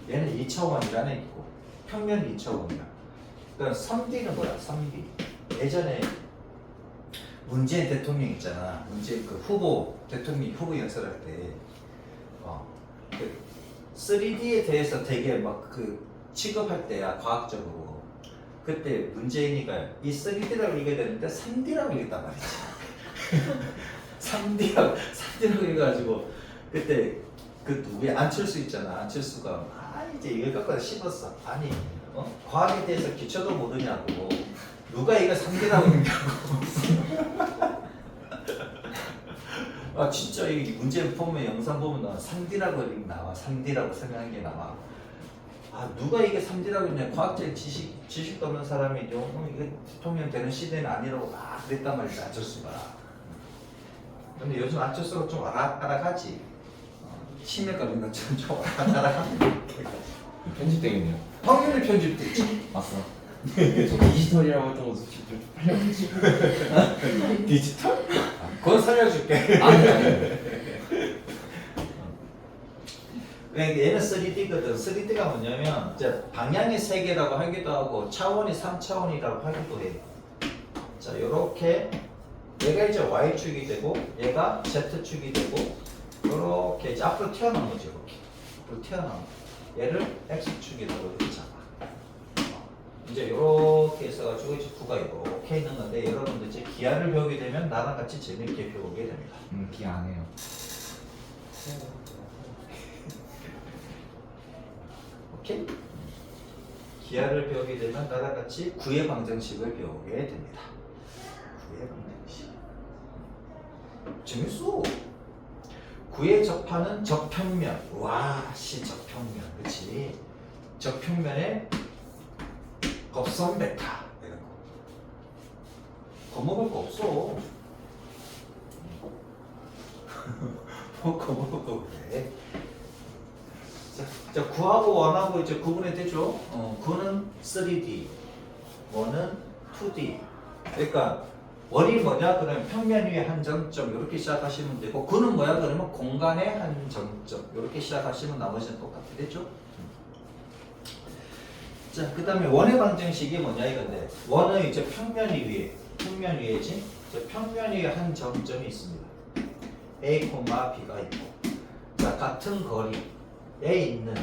얘는 2차원이라는 얘기고 평면이 2차원이야 그러니까 3D는 뭐야? 3D 예전에 문재인 대통령 있잖아 문재인 그 대통령 후보 연설할 때 그 3D에 대해서 되게 막 그 취급할 때야 과학적으로 그때 문재인이가 이 3D라고 읽어야 되는데 3D라고 읽었단 말이지. 3D라고 읽어가지고 그때 그 누구야 안철수 있잖아. 안철수가 이제 이걸 갖고 씹었어. 아니 과학에 대해서 기초도 모르냐고. 누가 이거 3D라고 읽냐고. 아 진짜 이 문제 보면 영상 보면 나와 3D라고 나와. 3D라고 설명한 게 나와. 아 누가 이게 3D라고 했냐. 과학적 지식도 없는 사람이 이게 대통령 되는 시대는 아니라고 막 그랬단 말이야 안철수가. 근데 요즘 안철수가 좀 아락아락하지. 치매 걸린 것처럼 좀 아락아락하는. 편집되겠네요. 확률이 편집됐지. 맞어. 디지털이라고 했던 것도 직접 빨리 디지털? 그건 살려줄게. 아니. 그러니까 얘는 3D거든. 3D가 뭐냐면 이제 방향이 3개라고 하기도 하고 차원이 3차원이라고 하기도 해. 자, 요렇게 얘가 이제 Y축이 되고 얘가 Z축이 되고 요렇게 이제 앞으로 튀어나온 거지. 이렇게 앞으로 튀어나온 거. 얘를 X축이 되고 이렇게 잡아. 이제 요렇게 있어가지고 이제 구가 이렇게 있는 건데 여러분들 이제 기하를 배우게 되면 나랑 같이 재밌게 배우게 됩니다. 기아 안 해요. 오케이? 기하를 배우게 되면 나랑 같이 구의 방정식을 배우게 됩니다. 구의 방정식. 재밌어. 구의 접하는 접평면. 와, 씨 접평면. 그치? 접평면에 겁선 베타. 이런 거. 겁먹을 거 없어. 뭐 겁먹을 거 그래. 자, 9하고 1하고 이제 구분이 되죠? 9는 3D, 1은 2D. 그러니까 원이 뭐냐? 그러면 평면 위에 한 점점 이렇게 시작하시면 되고 9는 뭐야? 그러면 공간의 한 점점 이렇게 시작하시면 나머지는 똑같게 되죠? 자, 그 다음에 원의 방정식이 뭐냐 이건데 원은 이제 평면 위에지? 평면 위에 한 점점이 있습니다. A, B가 있고 자, 같은 거리에 있는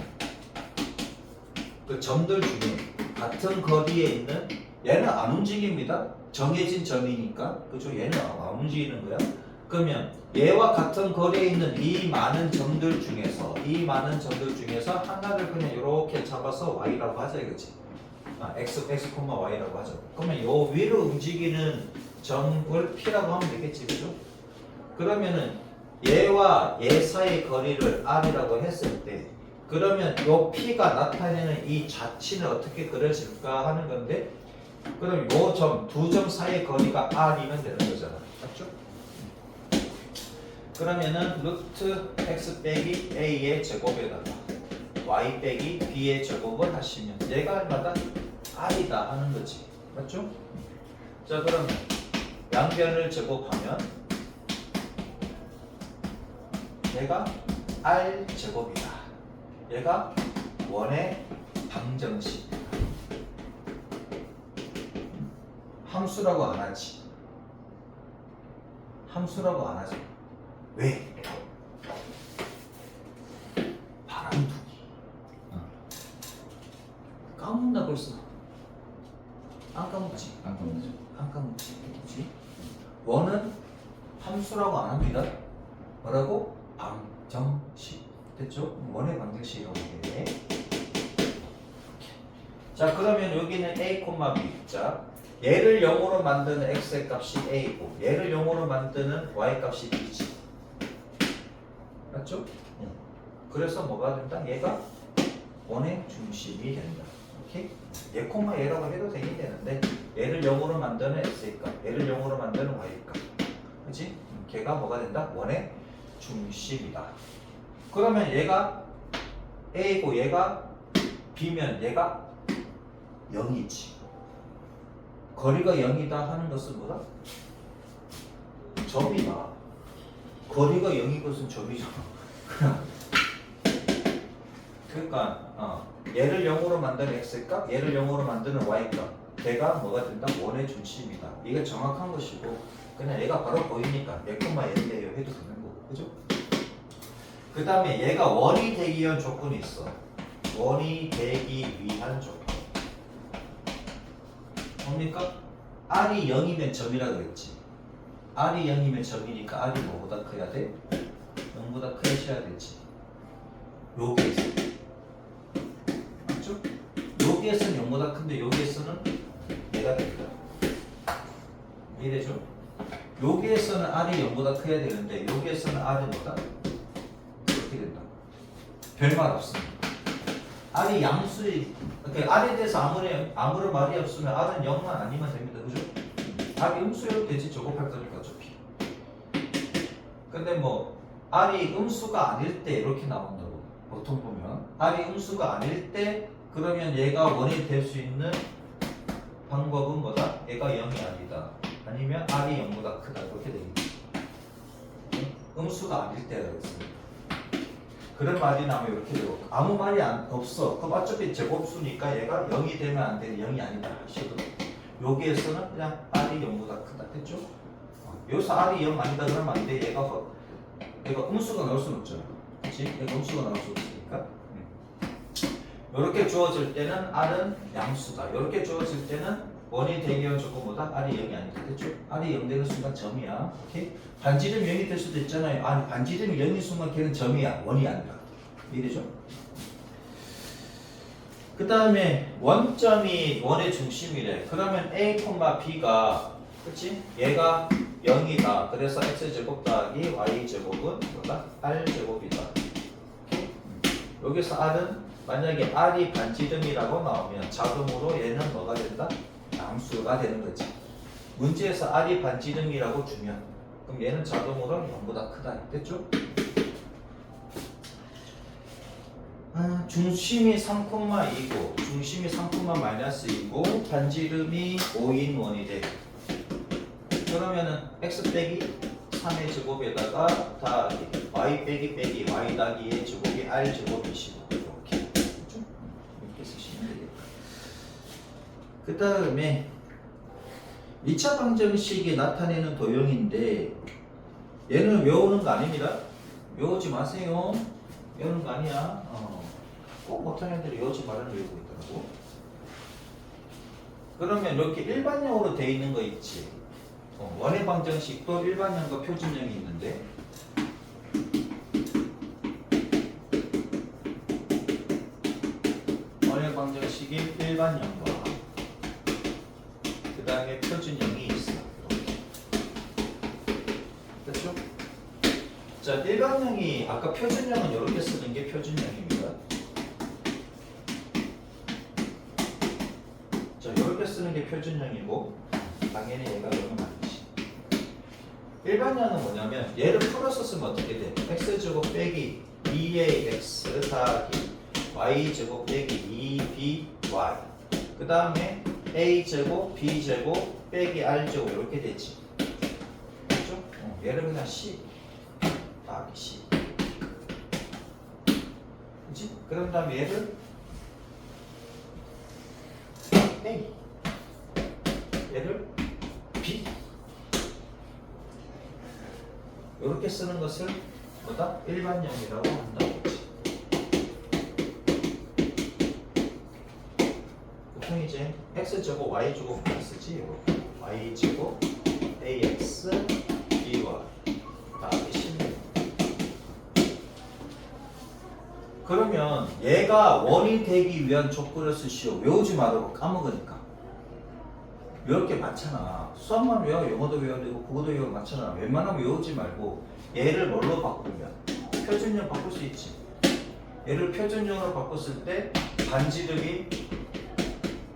그 점들 중에 같은 거리에 있는 얘는 안 움직입니다. 정해진 점이니까 그죠? 얘는 안 움직이는 거야. 그러면 얘와 같은 거리에 있는 이 많은 점들 중에서 하나를 그냥 이렇게 잡아서 y라고 하자 이거지. x, y라고 하죠. 그러면 요 위로 움직이는 점을 p라고 하면 되겠지, 그죠? 그러면은 얘와 얘 사이의 거리를 r이라고 했을 때, 그러면 요 p가 나타내는 이 자치는 어떻게 그려질까 하는 건데, 그럼 요 점, 두 점 사이의 거리가 r이면 되는 거잖아, 맞죠? 그러면은 루트 x 빼기 a의 제곱에다가 y 빼기 b의 제곱을 하시면 얘가 얼마다? r이다 하는 거지, 맞죠? 자, 그러면 양변을 제곱하면 얘가 r 제곱이다. 얘가 원의 방정식. 함수라고 안 하지. 함수라고 안 하지. 왜? 바람두기. 까먹나 벌써? 안 까먹지? 안 까먹죠. 안 까먹지. 그치? 원은 함수라고 안 합니다. 뭐라고? 방정식. 됐죠? 원의 방정식이라고 해. 자, 그러면 여기는 a, b. 자, 얘를 0으로 만드는 x의 값이 a고 얘를 0으로 만드는 y 값이 b지. 맞죠? 그래서 뭐가 된다? 얘가 원의 중심이 된다. 오케이? 얘 콤마 얘라고 해도 되긴 되는데 얘를 0으로 만드는 x의 값, 얘를 0으로 만드는 y의 값. 그치? 걔가 뭐가 된다? 원의 중심이다. 그러면 얘가 a고 얘가 b면 얘가 0이지. 거리가 0이다 하는 것은 뭐다? 점이다. 거리가 0인 것은 점이잖아. 그러니까 얘를 0으로 만드는 x값, 얘를 0으로 만드는 y값, 걔가 뭐가 된다? 원의 중심이다. 이게 정확한 것이고 그냥 얘가 바로 보이니까 얘 콤마 얘인데요 해도 되는 거고, 그죠? 그 다음에 얘가 원이 되기 위한 조건이 있어. 원이 되기 위한 조건. 뭡니까? R이 0이면 점이라 그랬지. R이 0이면 점이니까 R이 뭐보다 커야 돼? 0보다 커야 되지. 여기에서. 맞죠? 여기에서는 0보다 큰데 여기에서는 얘가 됩니다. 이해되죠? 여기에서는 R이 0보다 커야 되는데 여기에서는 R이 뭐다? 그렇게 된다. 별말 없습니다. R이 양수의 그러니까 R에 대해서 아무런 말이 없으면 R은 0만 아니면 됩니다. 그죠? R이 음수여도 되지 제곱할 거니까 어차피. 근데 뭐 R이 음수가 아닐 때 이렇게 나온다고 보통 보면 R이 음수가 아닐 때 그러면 얘가 원이 될 수 있는 방법은 뭐다? 얘가 0이 아니다. 아니면 R이 0보다 크다. 그렇게 되겠죠. 음수가 아닐 때라고 했습니다. 그런 말이 나오면 이렇게 되고 아무 말이 없어. 그럼 어차피 제곱수니까 얘가 0이 되면 안 돼. 0이 아니다 하셔도 여기에서는 그냥 R이 0보다 크다. 됐죠? 여기서 R이 0 아니다 그러면 안 돼. 얘가 음수가 나올 수는 없잖아. 그치? 얘가 음수가 나올 수 없으니까 이렇게 주어질 때는 R은 양수다. 이렇게 주어질 때는 원이 대기원 조건보다 R이 0이 아니다. 됐죠? R이 0 되는 순간 점이야. 오케이? 반지름이 0이 될 수도 있잖아요. 아니 반지름이 0인 순간 걔는 점이야. 원이 아니라. 이해되죠? 그 다음에 원점이 원의 중심이래. 그러면 A, B가 그치? 얘가 0이다. 그래서 X제곱 더하기 Y제곱은 뭐다? R제곱이다. 오케이? 여기서 R은 만약에 R이 반지름이라고 나오면 자동으로 얘는 뭐가 된다? 양수가 되는 거지. 문제에서 R이 반지름이라고 주면 그럼 얘는 자동으로 0보다 크다. 됐죠? 중심이 3,2고 중심이 3,-2고 반지름이 5인 원이 돼. 그러면은 x 빼기 3의 제곱에다가 더하기 y 빼기 y 더하기 2의 제곱이 r 제곱이시고 이렇게 그렇죠? 이렇게 쓰시면 되겠다. 그 다음에 2차 방정식이 나타내는 도형인데 얘는 외우는 거 아닙니다. 외우지 마세요. 외우는 거 아니야. 꼭 못하는 애들이 외우지 말라는 외우고 있더라고. 그러면 이렇게 일반형으로 돼 있는 거 있지. 원의 방정식도 일반형과 표준형이 있는데 원의 방정식이 일반형과 그 다음에 표준형이 있어. 이렇게. 됐죠? 자, 일반형이 아까 표준형은 이렇게 쓰는 게 표준형입니다. 자, 이렇게 쓰는 게 표준형이고 당연히 얘가 이러면 아니지. 일반형은 뭐냐면 얘를 풀어서 쓰면 어떻게 돼? x제곱 빼기 2ax 더하기 y제곱 빼기 2by 그 다음에 a제곱 b제곱 빼기 r제곱 이렇게 되지. 그렇죠? 얘를 그냥 c 더하기 c 그치? 그런 다음에 얘를 a 얘를 b 이렇게 쓰는 것을 뭐다? 일반형이라고 한다고 했지. 보통 이제 x제곱 y제곱 쓰지. y제곱 ax by 다음에 16. 그러면 얘가 원이 되기 위한 조건을 쓰시오. 외우지 말라고 까먹으니까. 이렇게 많잖아. 수학만 외워, 영어도 외워야 되고 국어도 외우고 많잖아. 웬만하면 외우지 말고 얘를 뭘로 바꾸면 표준형 바꿀 수 있지. 얘를 표준형으로 바꿨을 때 반지름이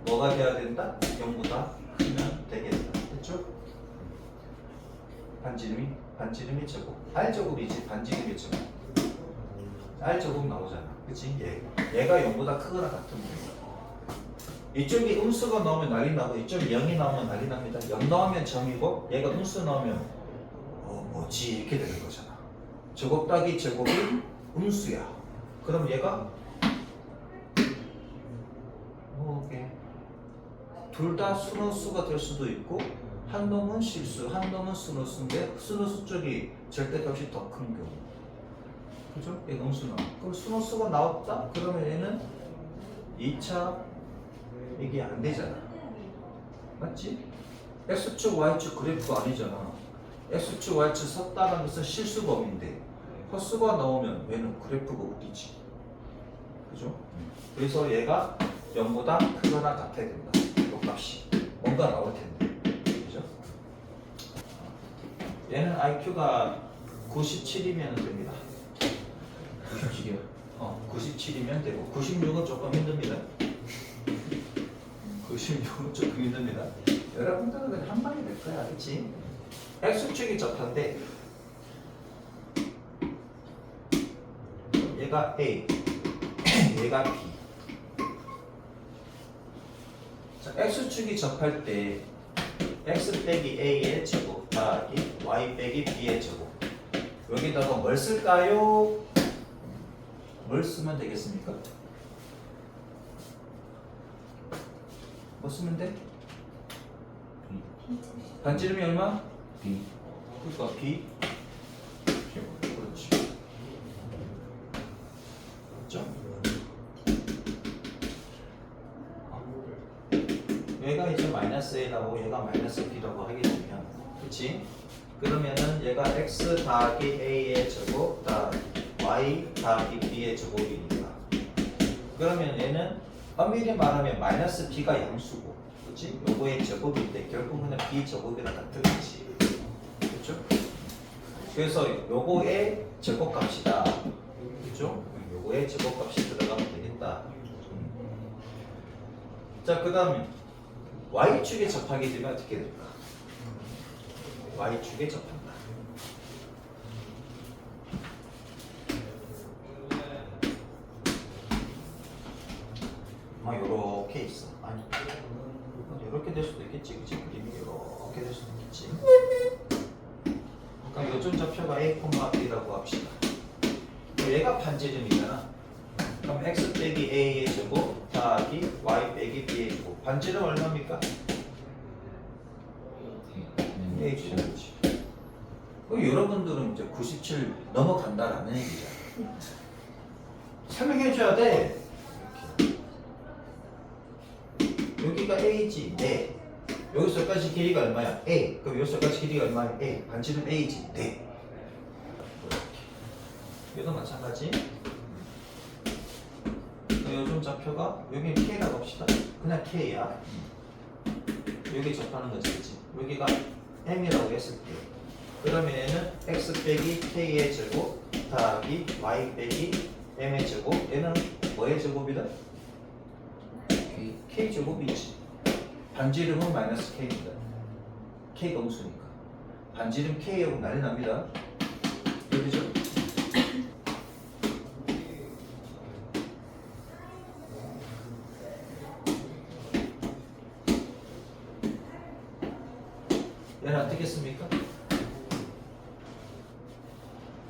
뭐가 돼야 된다? 0보다 크면 되겠다. 됐죠? 반지름이 제곱. R제곱이지 반지름이 제곱. R제곱 나오잖아. 그치? 얘가 0보다 크거나 같은 거야. 이쪽이 음수가 나오면 난리 나고 이쪽이 0이 나오면 난리 납니다. 0 나오면 점이고 얘가 음수 나오면 뭐지 이렇게 되는 거잖아. 제곱 따기 제곱이 음수야. 그럼 얘가 뭐게 둘 다 순호수가 될 수도 있고 한 놈은 실수, 한 놈은 순호수인데 순호수 쪽이 절대값이 더 큰 경우. 그죠? 얘가 음수 나와. 그럼 순호수가 나왔다? 그러면 얘는 2차 이게 안 되잖아. 맞지? x축 y축 그래프 아니잖아. x축 y축 섰다는 것은 실수범인데 헛수가 나오면 얘는 그래프가 웃기지. 그죠? 그래서 얘가 0보다 크거나 같아야 된다. 이 값이 뭔가 나올 텐데. 그죠? 얘는 IQ가 97이면 됩니다. 97이요? 97이면 되고 96은 조금 힘듭니다. 96은 조금 힘듭니다. 여러분들은 그냥 한 방에 될 거야, 그렇지? x축이 접한데 얘가 A, 얘가 B. 자, x축이 접할 때 x 빼기 a의 제곱 더하기 y 빼기 b의 제곱. 여기다가 뭘 쓸까요? 뭘 쓰면 되겠습니까? 뭐 쓰면 돼? 반지름이 얼마? B. 그러니까 b. 그렇지. 그렇죠? 얘가 이제 마이너스 a라고 얘가 마이너스 b라고 하게 되면, 그렇지? 그러면은 얘가 x 더하기 a의 제곱 더하기 y 더하기 b의 제곱이니까, 그러면 얘는 엄밀히 말하면 마이너스 b가 양수고, 그렇지? 요거의 제곱인데 결국은 b 제곱이랑 같은 거지. 그렇죠? 그래서 요거의 제곱값이다. 그렇죠? 요거의 제곱값이 들어가면 되겠다. 자, 그 다음에 y축에 접하게 되면 어떻게 될까? y축에 접한다. 요렇게 있어. 아니, 요렇게 될 수도 있겠지. 그치? 그림이 요렇게 될 수도 있겠지. 그럼 요점 좌표가 a, b라고 합시다. 얘가 반지름이잖아. 그럼 x 빼기 a의 제곱 더하기 y 빼기 b의 제곱. 반지름 얼마입니까? a 제곱이지. 그럼 여러분들은 이제 97 넘어간다라는 얘기죠. 설명해줘야 돼. 여기가 a지. 네. 여기서까지 길이가 얼마야? a. 그럼 여기서까지 길이가 얼마야? a. 반지름 a지. 네. 얘도 마찬가지. 요점 좌표가 여기 k라고 합시다. 그냥 k야. 여기 접하는 거지, 그치? 여기가 m이라고 했을 때, 그러면 얘는 x 빼기 k의 제곱 더하기 y 빼기 m의 제곱. 얘는 뭐의 제곱이다? k 제곱이지. 반지름은 마이너스 k입니다. k가 음수니까 반지름 k하고 난리 납니다. 여기죠? 얘는 어떻게 씁니까?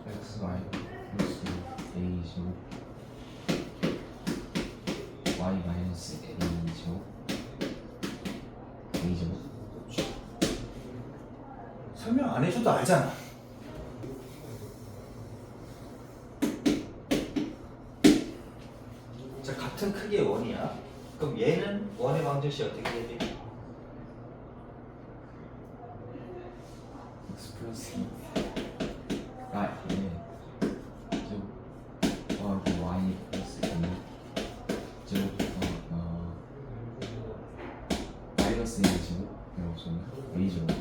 X, Y 플러스 A 제곱 Y 마이너스 A 제곱 A 제곱. 설명 안 해줘도 알잖아. 자, 같은 크기의 원이야. 그럼 얘는 원의 방정식이 어떻게 해야 돼? X 플러스 아, 네. 제곱 Y 플러스 A 제곱 마이너스 A 제곱 이라고 썼나? A 제곱.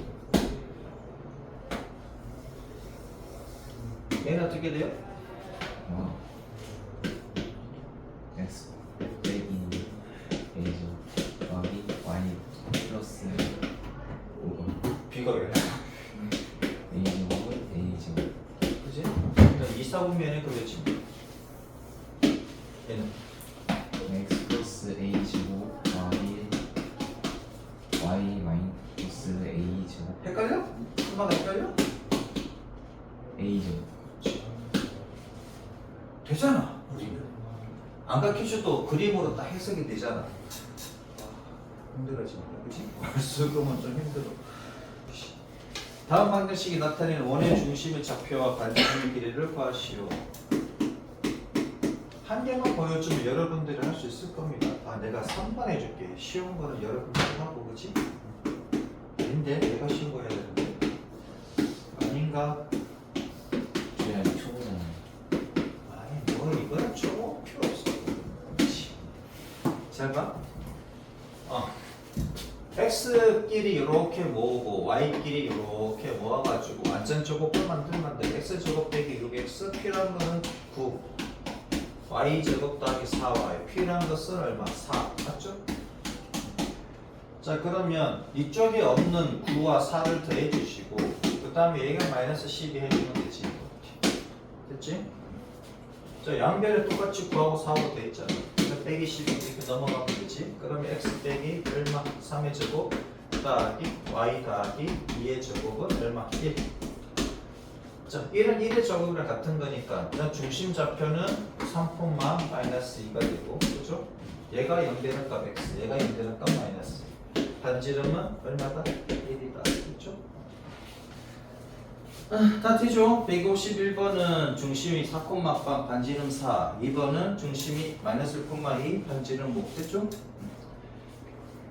얘는 어떻게 돼요? X 빼기 A 제곱 더하기 Y 플러스 B가 왜 나와? A 제곱은 A 제곱. 그지? 그러니까 2, 4분면에 그려지. 얘는 X 플러스 A 제곱 더하기 Y 마이너스 A 제곱 헷갈려? 엄마가 헷갈려? A 제곱. 되잖아. 우리는 안 가르쳐줘도 그림으로 딱 해석이 되잖아. 힘들어지네, 그치? 벌써 그러면 좀 힘들어. 다음 방정식이 나타내는 원의 중심의 좌표와 반지름의 길이를 구하시오. 한 개만 보여주면 여러분들이 할 수 있을 겁니다. 아, 내가 3번 해줄게. 쉬운 거는 여러분들이 하고, 그치? 아닌데 내가 신고해야 되는데 아닌가? 그냥 초보잖아요. 아니 뭐 이거는 좀 필요 없어. 잘 봐. x끼리 이렇게 모으고 y끼리 이렇게 모아가지고 완전 제곱을 만들면 돼. x 제곱 빼기 6x 필요한 거는 9 y 제곱 더하기 4y 필요한 것은 얼마? 4 맞죠? 자 그러면 이쪽에 없는 9와 4를 더해 주시고 그 다음에 얘가 마이너스 12 해주면 되지. 됐지? 자 양변에 똑같이 9하고 4하고 돼 있잖아. 그래서 빼기 12 이렇게 넘어가면 되지. 그러면 x 빼기 얼마? 3의 제곱 더하기 y 더하기 2의 제곱은 얼마? 1. 자 1은 1의 제곱이랑 같은 거니까 일단 중심 좌표는 3, 마이너스 2가 되고 그죠? 얘가 연되는 값 x, 얘가 연되는 값 마이너스. 반지름은 얼마다? 1이다. 그렇죠? 다 되죠? 151번은 중심이 4, 반지름 4 2번은 중심이 마이너스 1,2 반지름 5 됐죠?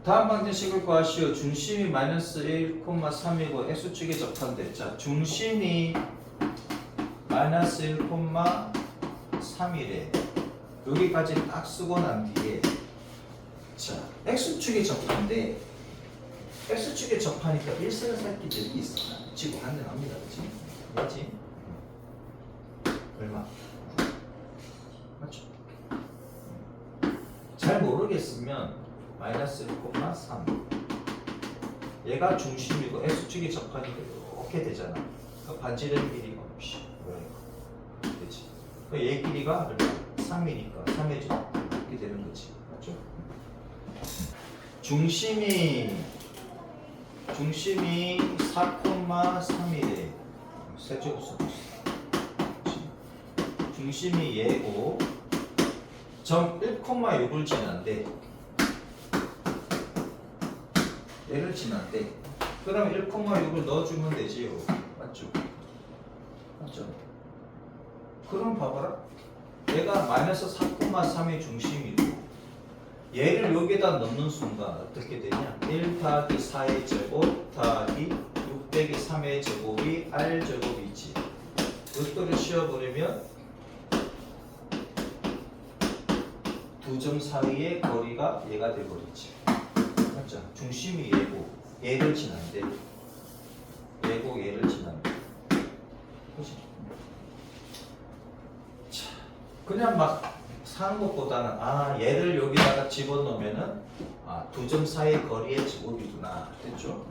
다음 방정식을 구하시오. 중심이 마이너스 1,3이고 x축에 접한대. 자, 중심이 마이너스 1,3이래. 여기까지 딱 쓰고 난 뒤에 자, x축에 접한대. x축에 접하니까 일선을 살기들이 있어. 지구 반대 갑니다. 그치? 맞지? 얼마? 맞죠? 잘 모르겠으면 마이너스 1,3 얘가 중심이고 x축에 접하니까 이렇게 되잖아. 그 반지름 길이가 없이 그렇지? 얘 길이가 얼마? 3이니까 3의 좀 이렇게 되는 거지. 맞죠? 중심이 4,3이래. 세제곱 써봤어. 중심이 얘고 점 1,6을 지난대. 얘를 지난대. 그럼 1,6을 넣어주면 되지요. 맞죠? 맞죠? 그럼 봐봐라. 얘가 마이너스 4,3의 중심이고 얘를 여기다 넣는 순간 어떻게 되냐? 1 더하기 4의 제곱 더하기 6 빼기 3의 제곱이 r 제곱이지. 이것들을 씌워버리면 두 점 사이의 거리가 얘가 돼버리지. 맞죠? 중심이 얘고 얘를 지난대. 얘고 얘를 지난대. 그치? 자, 그냥 막 사는 것보다는 얘를 여기다가 집어넣으면은 두 점 사이의 거리의 제곱이구나. 됐죠?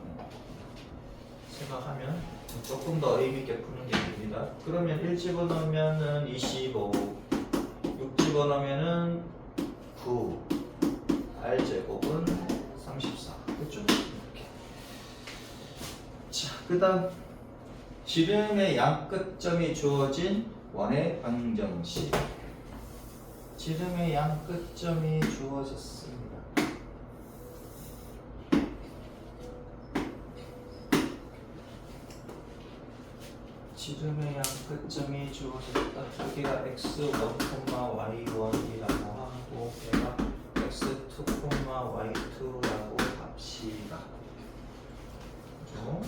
생각하면 조금 더 의미있게 푸는 게 됩니다. 그러면 1 집어넣으면은 25 6 집어넣으면은 9 r 제곱은 34 됐죠? 이렇게. 자, 그 다음 지름의 양 끝점이 주어진 원의 방정식. 지름의 양 끝점이 주어졌습니다. 지름의 양 끝점이 주어졌다. 여기가 x1, y1이라고 하고 얘가 x2, y2라고 합시다. 그죠?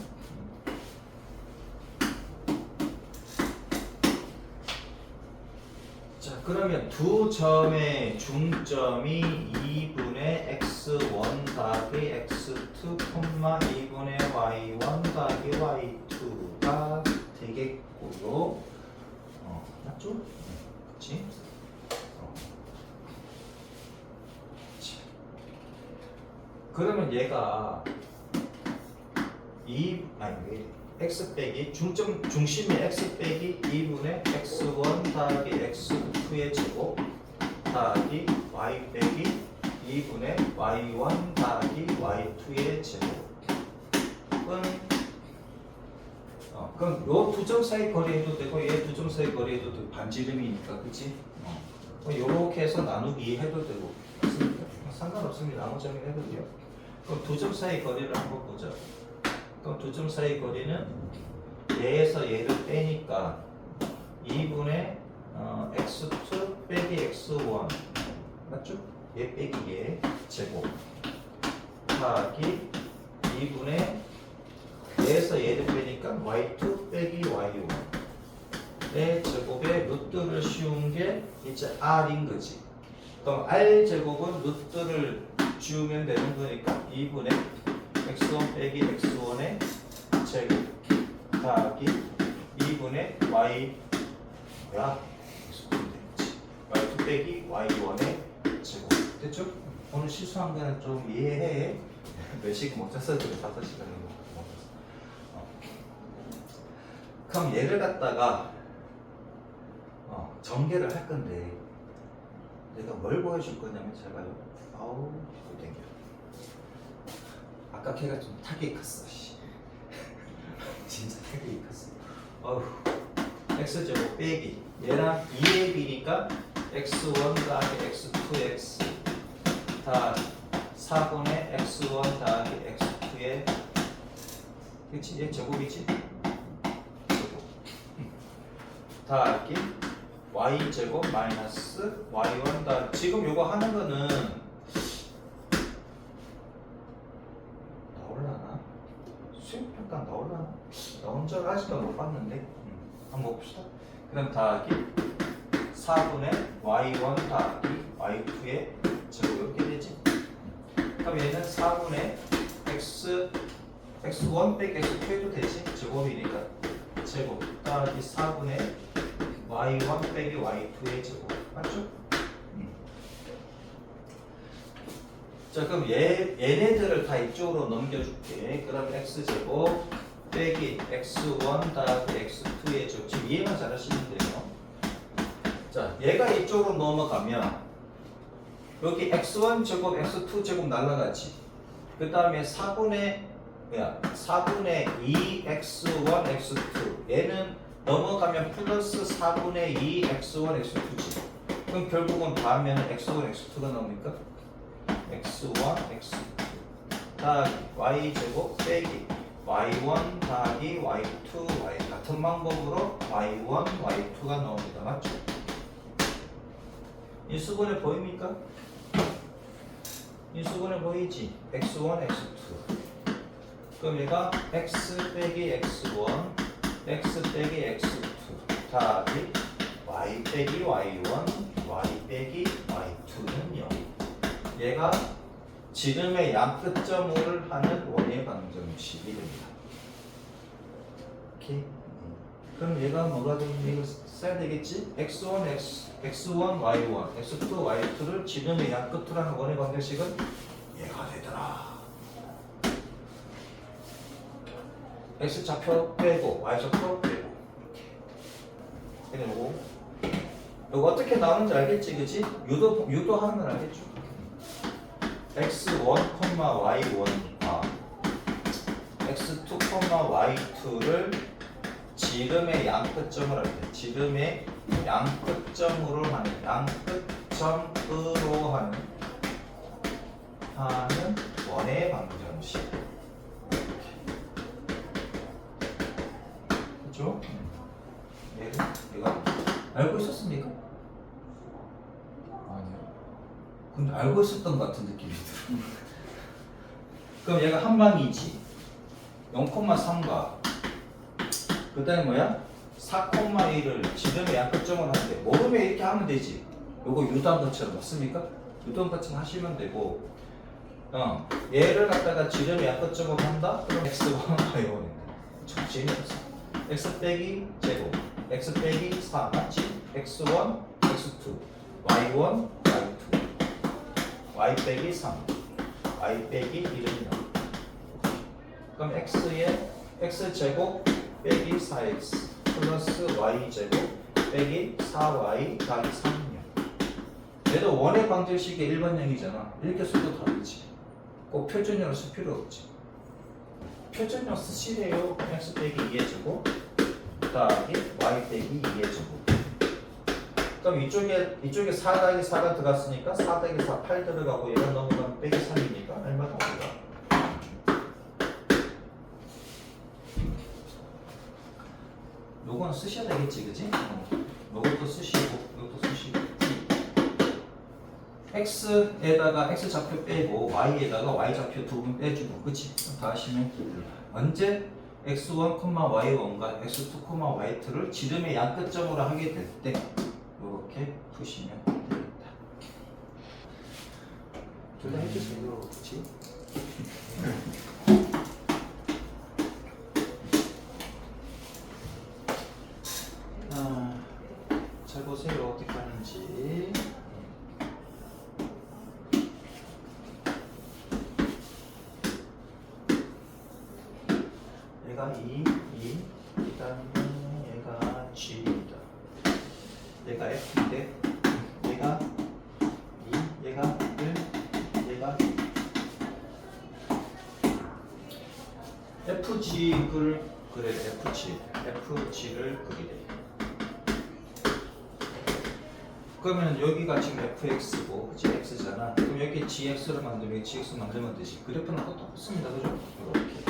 자, 그러면 두 점의 중점이 2분의 x1 더하기 x2, 2분의 y1 더하기 y2가 되겠고요. 맞죠? 그치? 그러면 얘가 x 빼기 중심이 x 빼기 2분의 x1 더하기 x2의 제곱 더하기 y 빼기 2분의 y1 더하기 y2의 제곱은 그럼 요 두 점 사이 거리 해도 되고 얘 두 점 사이 거리 해도 되고 반지름이니까 그치? 요렇게 해서 나누기 해도 되고 맞습니까? 상관없습니다. 아무 점이 해도 돼요. 그럼 두 점 사이 거리를 한번 보자. 그럼 두 점 사이 거리는 얘에서 얘를 빼니까 2분의 x2 빼기 x1 맞죠? 얘 빼기 얘 제곱 더하기 2분의 얘에서 얘를 빼니까 y2 빼기 y1의 제곱의 루트를 씌운 게 이제 r인 거지. 그럼 r 제곱은 루트를 지우면 되는 거니까 2분의 x1 빼기 x1의 제곱 더하기 2분의 y 뭐야? y2 빼기 y1의 제곱. 됐죠? 오늘 실수한 거는 좀 이해해. 몇 시간 못 잤어? 그래 5시간 못 잤어. 그럼 얘를 갖다가 전개를 할 건데 내가 뭘 보여줄 거냐면 제가요. 아우 이거 땡겨. 아까 걔가 좀 타격이 컸어. 씨. 진짜 타격이 컸어. 어휴. x제곱 빼기 얘랑 2의 b니까 x1 더하기 x2x 다 4분의 x1 더하기 x2의 그치? 얘 제곱이지? 제곱 더하기 y제곱 마이너스 y1 더하기 지금 요거 하는 거는 나올라나? 수행평가 나올라나? 나온 줄 아직도 못 봤는데 한번 봅시다. 그럼 더하기 4분의 y1 더하기 y2의 제곱 이렇게 되지. 그럼 얘는 4분의 x1 빼기 x2 해도 되지. 제곱이니까 제곱 더하기 4분의 y1 빼기 y2의 제곱 맞죠? 자 그럼 얘네들을 다 이쪽으로 넘겨줄게. 그럼 x제곱 빼기 x1 더하기 x2의 제곱. 지금 이해만 잘하시면 돼요. 자 얘가 이쪽으로 넘어가면 여기 x1 제곱 x2 제곱 날라가지. 그 다음에 4분의 2 x1 x2 얘는 넘어가면 플러스 4분의 2 x1 x2지. 그럼 결국은 다음에는 x1 x2가 나옵니까? x1 x2 더하기 y 제곱 빼기 y1 더하기 y2 y 같은 방법으로 y1 y2가 나옵니다. 맞죠? 이 수분에 보입니까? 이 수분에 보이지? x1 x2 그럼 얘가 x 빼기 x1 x 빼기 x2 더하기 y 빼기 y1 y 빼기 y2는 0. 얘가 지름의 양끝점을 하는 원의 방정식이 됩니다. 오케이. 그럼 얘가 뭐가 되면 이거 써야 되겠지? x1 y1 x2 y2를 지름의 양끝으로 하는 원의 방정식은 얘가 되더라. x 좌표 빼고 y 좌표 빼고 이렇게 되고 이거 어떻게 나오는지 알겠지, 그치? 유도하는 건 알겠죠? x1, y1과 x2, y2를 지름의 양끝점으로 할 때, 지름의 양끝점으로 하는, 양끝점으로 하는 원의 방정식. 그렇죠? 얘가 알고 있었습니까? 아니요. 근데 알고 있었던 것 같은 느낌이 들어. 그럼 얘가 한 방이지. 0,3과 그 다음에 뭐야? 4,1을 지름의 양끝점으로 하는데 모르면 이렇게 하면 되지. 요거 유도한 것처럼 맞습니까? 유도한 것처럼 하시면 되고 얘를 갖다가 지름의 양끝점으로 한다? 그럼 x1, y1입니다. 좀 재미없어. x 빼기 제곱 x 빼기 4 맞지? x1, x2 y1, y2 y 빼기 3 y 빼기 1은 0. 그럼 x에 x제곱 빼기 4x 플러스 y제곱 빼기 4y 더하기 3은 0. 얘도 원의 방정식의 일반형이잖아. 이렇게 써도 다르지. 꼭 표준형을 쓸 필요 없지. 표준형 쓰시래요. x 빼기 2의 제곱 더하기 y 빼기 2의 제곱. 그럼 이쪽에 4 더하기 4가 들어갔으니까 4 더하기 4 8 들어가고 얘가 넘어가면 빼기 3이니까 얼마 나옵니다. 요거는 쓰셔야 되겠지, 그치? 요것도 쓰시고 요것도 쓰시고 x에다가 x 좌표 빼고 y에다가 y 좌표 두 분 빼주고, 그치? 다 하시면 언제 x1, y1과 x2, y2를 지름의 양 끝점으로 하게 될 때 이렇게 푸시면 되겠다. 둘 다 해주세요. 그렇지? 잘 보세요. 어떻게 하는지. 얘가 2, 그 다음에 얘가 G입니다. 얘가 F인데 얘가 2, 얘가 1, 얘가 FG를 그래. FG를 그리래. 그러면 여기가 지금 fx고 그치 x잖아. 그럼 여기 gx를 만들면 gx 만들면 되지. 그래프는 똑같습니다. 그죠? 이렇게.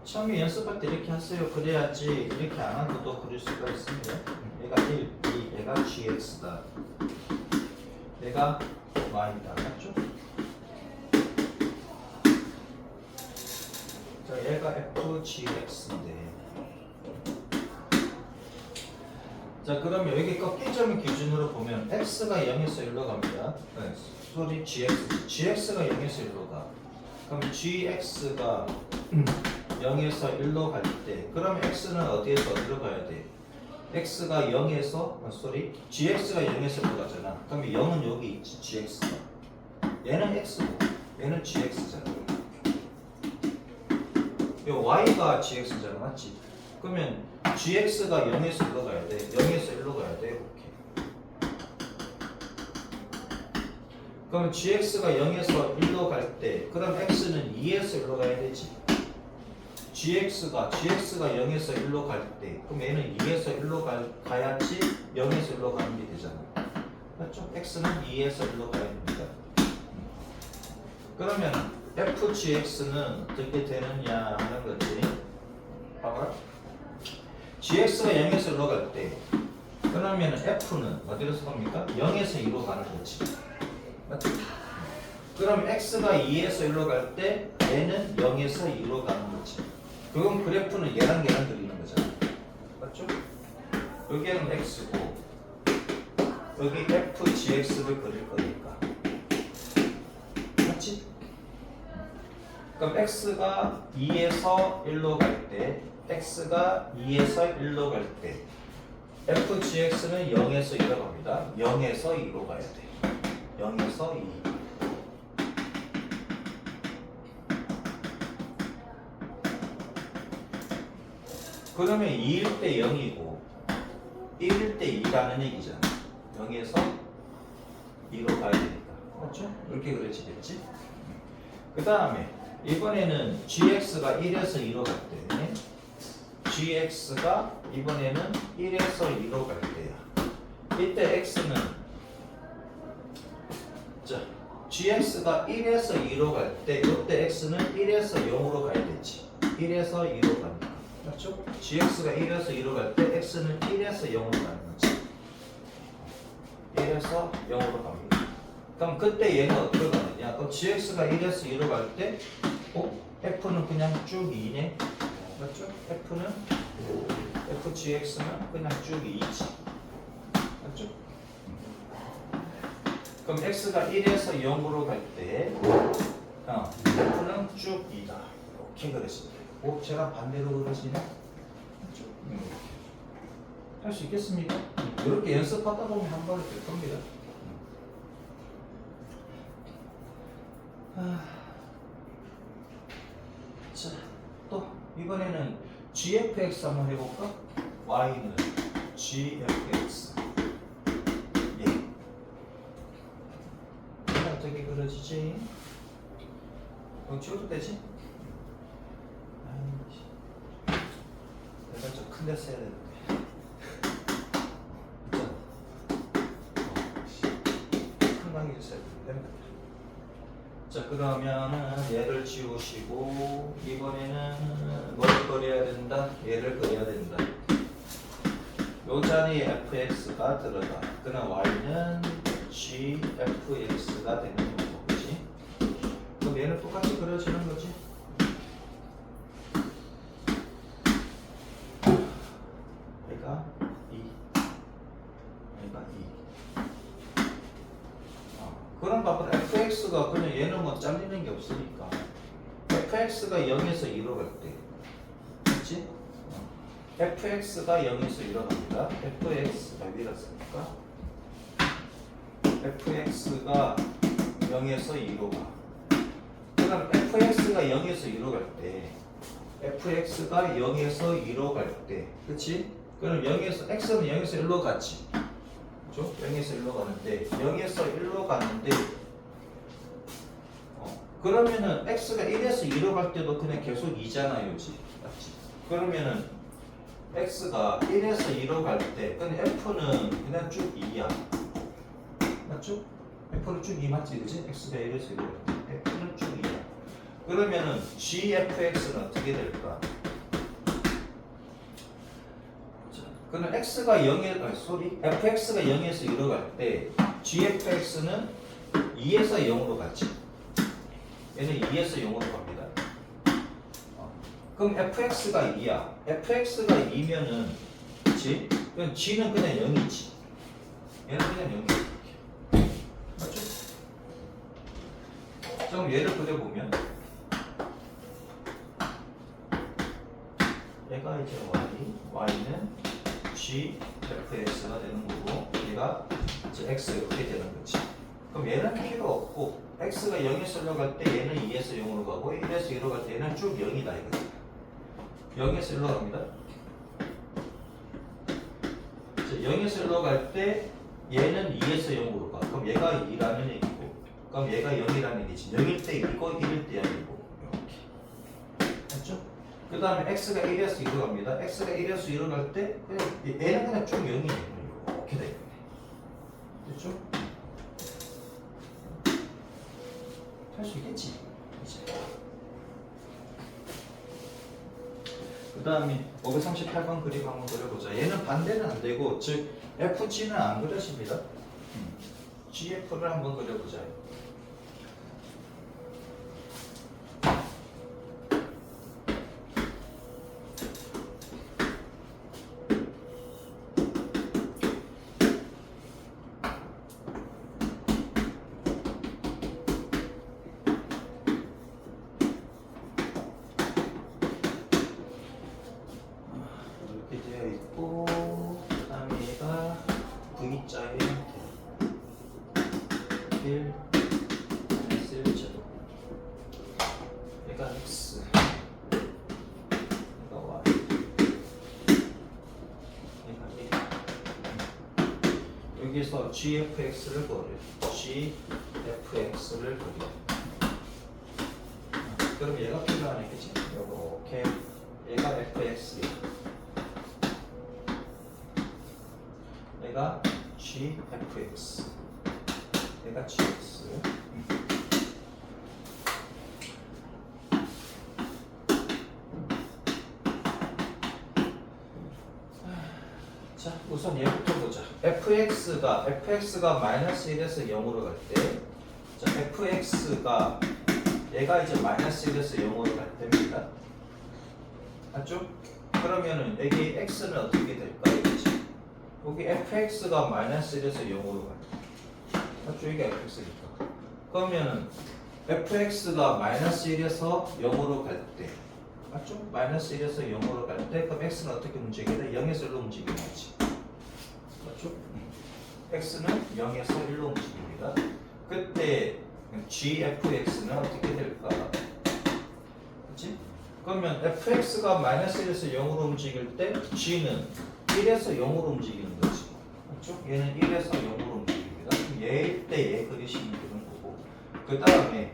처음에 연습할 때 이렇게 하세요. 그래야지 이렇게 안 하고도 그릴 수가 있습니다. 얘가 1, 2, 얘가 gx다. 얘가 y다. 맞죠? 자, 얘가 fgx인데. 자, 그러면 여기 꺾기점을 기준으로 보면 x가 0에서 1로 갑니다. 네, 소리 gx가 0에서 1로 가. 그럼 gx가 0에서 1로 갈 때, 그러면 x는 어디에서 어디로 가야 돼? x가 0에서 gx가 0에서 1로 가잖아. 그럼 0은 여기 있지, gx가. 얘는 x고, 얘는 gx잖아. 요 y가 gx잖아, 맞지? 그러면 gx가 0에서 1로 가야 돼. 0에서 1로 가야 돼. 이렇게. 그럼 gx가 0에서 1로 갈 때, 그럼 x는 2에서 1로 가야 되지. gx가 0에서 1로 갈 때, 그럼 얘는 2에서 1로 가야지 0에서 1로 가는 게 되잖아. 맞죠? x는 2에서 1로 가야 됩니다. 그러면 fgx는 어떻게 되느냐 하는 거지. 봐봐. gx가 0에서 1로 갈 때, 그러면 f는 어디로서 갑니까? 0에서 2로 가는 거지. 맞죠? 그럼 x가 2에서 1로 갈 때 얘는 0에서 2로 가는 거지. 그럼 그래프는 얘랑 그리는 거잖아. 맞죠? 여기는 x고 여기 fgx를 그릴 거니까. 맞지? 그럼 x가 2에서 1로 갈 때, x가 2에서 1로 갈 때 fgx는 0에서 2로 갑니다. 0에서 2로 가야 돼. 0에서 2. 그러면 2일 때 0이고 1일 때 2라는 얘기잖아. 0에서 2로 가야 되니까. 맞죠? 이렇게 그려지겠지? 그 다음에 이번에는 gx가 1에서 2로 갈 때, gx가 이번에는 1에서 2로 갈 때야. 이때 x는, 자, gx가 1에서 2로 갈 때, 이때 x는 1에서 0으로 가야 되지. 1에서 2로 가니까. 맞죠? gx가 1에서 2로 갈 때 x는 1에서 0으로 가는 거지. 1에서 0으로 갑니다. 그럼 그때 얘는 어디로 가느냐? 그럼 gx가 1에서 2로 갈 때 f는 그냥 쭉 2네. 맞죠? fgx는 그냥 쭉 2지. 맞죠? 그럼 x가 1에서 0으로 갈 때 f는 쭉 2다. 이렇게 그랬습니다. 제가 반대로 그러시네. 할 수 있겠습니까? 이렇게 연습하다 보면 한 번에 될 겁니다. 자, 또 이번에는 gfx 한번 해볼까? y는 gfx. 예. 어떻게 그려지지? 지워도 되지? 내가 좀 큰 데 써야 되는데. 큰 방에 써야 되는데. 자, 그러면은 얘를 지우시고 이번에는 뭘 그려야 된다? 얘를 그려야 된다. 요 자리에 fx가 들어가. 그럼 y는 gfx가 되는 거고, 그렇지? 그럼 얘는 똑같이 그려지는 거지. 그럼 봐봐 fx가 그냥 얘는 뭐 잘리는 게 없으니까 fx가 0에서 2로 갈 때 그렇지? fx가 0에서 2로 갑니다. fx가 밀었으니까 fx가 0에서 2로 가. 그럼 fx가 0에서 2로 갈 때 fx가 0에서 2로 갈 때 그치? 그럼 0에서 x는 0에서 1로 갔지 그죠? 0에서 1로 가는데 0에서 1로 가는데 그러면은 x가 1에서 2로 갈 때도 그냥 계속 2잖아요 지 맞지? 그러면은 x가 1에서 2로 갈 때 그냥 f는 그냥 쭉 2야 맞죠? f는 쭉 2 맞지 그지? x가 1에서 2로 갈 때 f는 쭉 2야 그러면은 gfx는 어떻게 될까? 자, 그럼 x가 0에 fx가 0에서 2로 갈 때 gfx는 2에서 0으로 갔지. 얘는 2에서 0으로 갑니다. 그럼 fx가 2야. fx가 2면은 그치? 그럼 g는 그냥 0이지. 얘는 그냥 0이야. 맞죠? 자, 그럼 얘를 그려보면 얘가 이제 y는 gfx가 되는 거고 얘가 이제 x 이렇게 되는 거지. 그럼 얘는 필요 없고 x가 0에서 1로 갈 때 얘는 2에서 0으로 가고 1에서 2로 갈 때 얘는 쭉 0이다 이거지. 0에서 1로 갑니다. 0에서 1로 갈 때 얘는 2에서 0으로 가. 그럼 얘가 2라는 얘기고 그럼 얘가 0이라는 얘기지. 0일 때 2고 1일 때 0이고 이렇게. 맞죠? 그 다음에 x가 1에서 2로 갑니다. x가 1에서 2로 갈 때 얘는 그냥 쭉 0이에요. 이렇게 되겠네. 됐죠? 할 수 있겠지. 이제. 그 다음에 538번 그림 한번 그려보자. 얘는 반대는 안 되고, 즉 FG는 안 그려집니다. GF를 한번 그려보자. 이렇게 되어 있고, 그 다음에 얘가 V자의 형태. 1, S1제곱. 얘가 X. 얘가 Y. 얘가 A. 여기서 GFX를 그려. GFX를 그려. 그럼 얘가 필요한 얘기지. 요렇게. 얘가 FX. 얘가 GFX. 얘가 GX. 자, 우선 얘부터 보자. fx가 마이너스 1에서 0으로 갈 때, 자, fx가 얘가 이제 마이너스 1에서 0으로 갈 때입니다. 맞죠? 그러면은 여기 x는 어떻게 될까? 이거지. 여기 fx가 마이너스 1에서 0으로 갈 때. 맞죠? 이게 fx니까. 그러면은 fx가 마이너스 1에서 0으로 갈 때. 맞죠? 마이너스 1에서 0으로 갈 때 그럼 x는 어떻게 움직여야 돼? 0에서 1로 움직이는 거지. 맞죠? x는 0에서 1로 움직입니다. 그때 gfx는 어떻게 될까? 그렇지? 그러면 fx가 마이너스 1에서 0으로 움직일 때 g는 1에서 0으로 움직이는 거지. 맞죠? 얘는 1에서 0으로 움직입니다. 그럼 얘일 때 얘 그리시면 되는 거고. 그 다음에